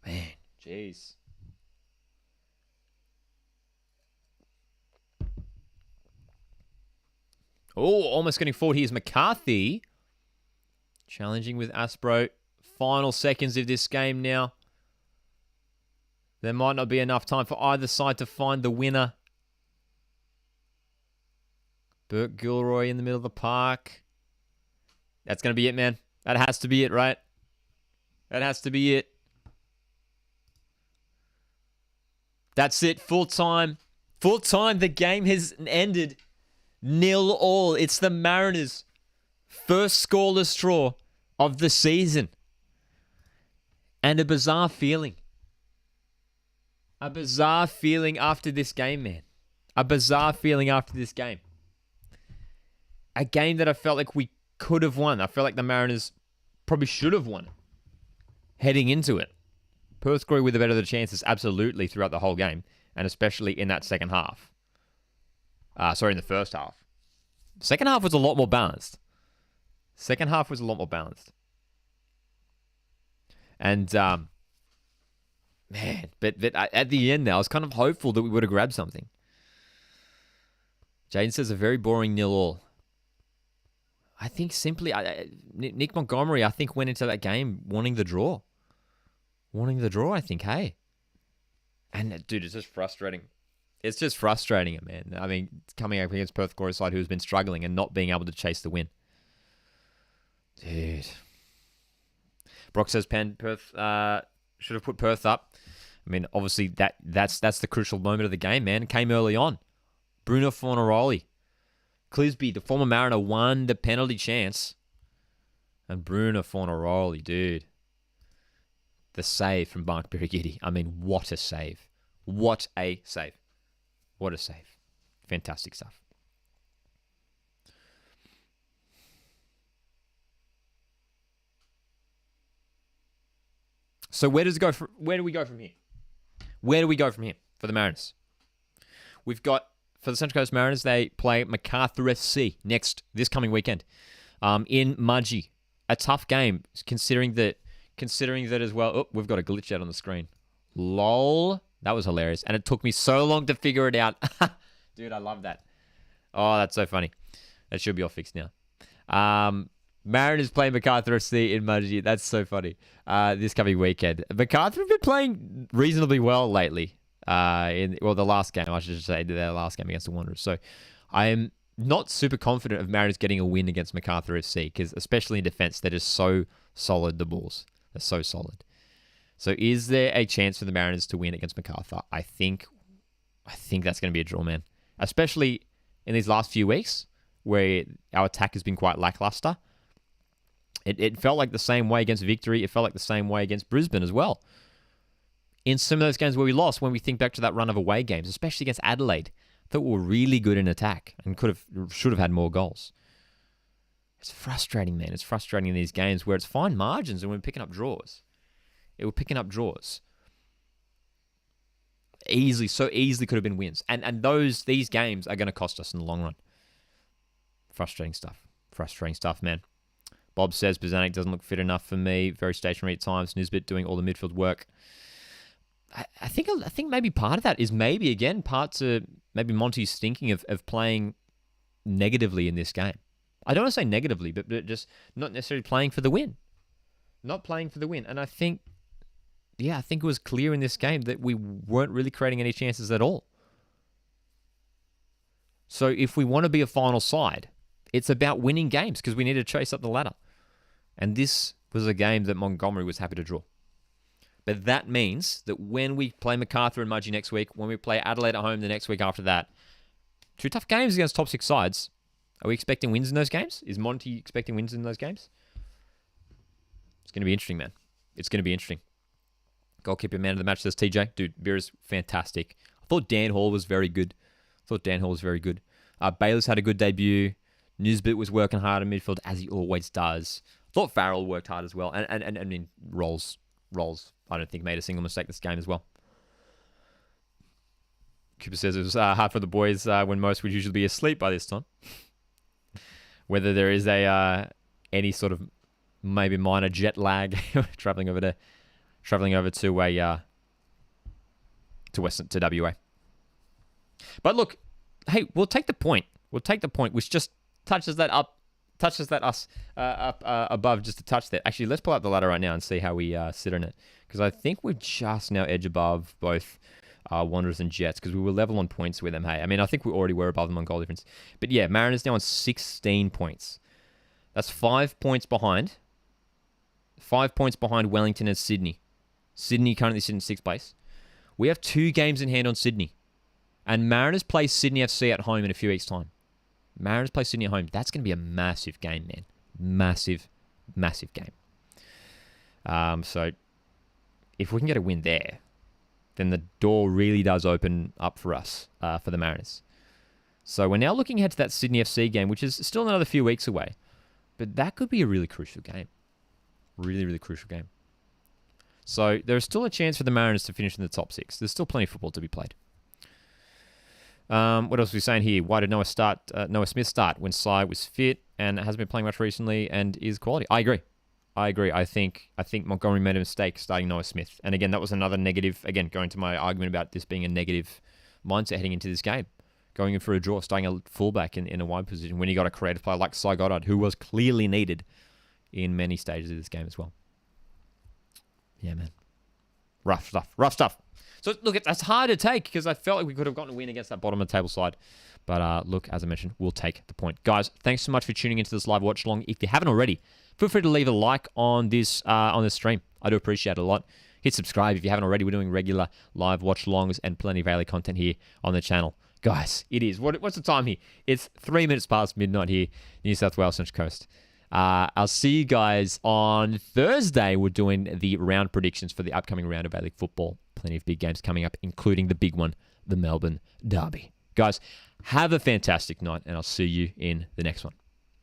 Man, jeez. Oh, almost getting forward. Here's McCarthy. Challenging with Aspro. Final seconds of this game now. There might not be enough time for either side to find the winner. Perth Glory in the middle of the park. That's going to be it, man. That has to be it, right? That has to be it. That's it. Full time. Full time. The game has ended. 0-0. It's the Mariners' first scoreless draw of the season. And a bizarre feeling. A bizarre feeling after this game, man. A bizarre feeling after this game. A game that I felt like we could have won. I felt like the Mariners probably should have won heading into it. Perth Glory with the better of the chances, absolutely, throughout the whole game, and especially in that second half. In the first half. Second half was a lot more balanced. And, man, but at the end now, I was kind of hopeful that we would have grabbed something. Jaden says a very boring 0-0. I think simply, Nick Montgomery, I think, went into that game wanting the draw. I think, hey. And, dude, it's just frustrating. It's just frustrating, man. I mean, coming up against Perth Glory side who's been struggling and not being able to chase the win. Dude. Brock says Perth should have put Perth up. I mean, obviously, that's the crucial moment of the game, man. It came early on. Bruno Fornaroli. Clisby, the former Mariner, won the penalty chance. And Bruno Fornaroli, dude. The save from Mark Birighitti. I mean, what a save. What a save. What a save. Fantastic stuff. So where do we go from here? Where do we go from here for the Mariners? We've got, for the Central Coast Mariners, they play MacArthur FC this coming weekend in Mudgee. A tough game, considering that as well. Oh, we've got a glitch out on the screen. Lol. That was hilarious. And it took me so long to figure it out. Dude, I love that. Oh, that's so funny. That should be all fixed now. Mariners play MacArthur FC in Mudgee. That's so funny. This coming weekend. MacArthur have been playing reasonably well lately. The last game, I should say, their last game against the Wanderers. So I am not super confident of Mariners getting a win against MacArthur FC, because especially in defense, they're just so solid, the Bulls. They're so solid. So is there a chance for the Mariners to win against MacArthur? I think that's going to be a draw, man. Especially in these last few weeks where our attack has been quite lackluster. It felt like the same way against Victory. It felt like the same way against Brisbane as well. In some of those games where we lost, when we think back to that run of away games, especially against Adelaide, I thought we were really good in attack and should have had more goals. It's frustrating, man. It's frustrating in these games where it's fine margins and we're picking up draws. We're picking up draws. So easily could have been wins. And these games are going to cost us in the long run. Frustrating stuff, man. Bob says Bozanic doesn't look fit enough for me. Very stationary at times. Nisbet doing all the midfield work. I think maybe part of that is maybe Monty's thinking of playing negatively in this game. I don't want to say negatively, but just not necessarily playing for the win. Not playing for the win. And I think it was clear in this game that we weren't really creating any chances at all. So if we want to be a final side, it's about winning games because we need to chase up the ladder. And this was a game that Montgomery was happy to draw. But that means that when we play MacArthur and Mudgee next week, when we play Adelaide at home the next week after that, two tough games against top 6 sides. Are we expecting wins in those games? Is Monty expecting wins in those games? It's going to be interesting, man. It's going to be interesting. Goalkeeper man of the match says TJ. Dude, Beer's fantastic. I thought Dan Hall was very good. Bayless had a good debut. Nisbet was working hard in midfield, as he always does. I thought Farrell worked hard as well. And I mean, Rolls, I don't think made a single mistake this game as well. Cooper says it was hard for the boys when most would usually be asleep by this time. Whether there is any sort of maybe minor jet lag traveling over to WA. But look, hey, we'll take the point. Which just touches that up touches that us up above just a touch there. Actually, let's pull up the ladder right now and see how we sit on it. Because I think we're just now edge above both Wanderers and Jets because we were level on points with them. Hey, I mean, I think we already were above them on goal difference. But yeah, Mariners now on 16 points. That's 5 points behind. 5 points behind Wellington and Sydney. Sydney currently sitting in 6th place. We have 2 games in hand on Sydney. And Mariners play Sydney FC at home in a few weeks' time. Mariners play Sydney at home. That's going to be a massive game, man. Massive, massive game. So if we can get a win there, then the door really does open up for us, for the Mariners. So we're now looking ahead to that Sydney FC game, which is still another few weeks away. But that could be a really crucial game. Really, really crucial game. So there's still a chance for the Mariners to finish in the top 6. There's still plenty of football to be played. What else are we saying here? Why did Noah Smith start when Sy was fit and hasn't been playing much recently and is quality? I agree. I think Montgomery made a mistake starting Noah Smith. And again, that was another negative. Again, going to my argument about this being a negative mindset heading into this game. Going in for a draw, starting a fullback in a wide position when you got a creative player like Sy Goddard, who was clearly needed in many stages of this game as well. Yeah, man. Rough stuff. So, look, that's hard to take because I felt like we could have gotten a win against that bottom of the table side. But, look, as I mentioned, we'll take the point. Guys, thanks so much for tuning into this live watch along. If you haven't already, feel free to leave a like on this stream. I do appreciate it a lot. Hit subscribe if you haven't already. We're doing regular live watch alongs and plenty of daily content here on the channel. Guys, it is. What's the time here? It's 3 minutes past midnight here, New South Wales Central Coast. I'll see you guys on Thursday. We're doing the round predictions for the upcoming round of A-League football. Plenty of big games coming up, including the big one, the Melbourne Derby. Guys, have a fantastic night, and I'll see you in the next one.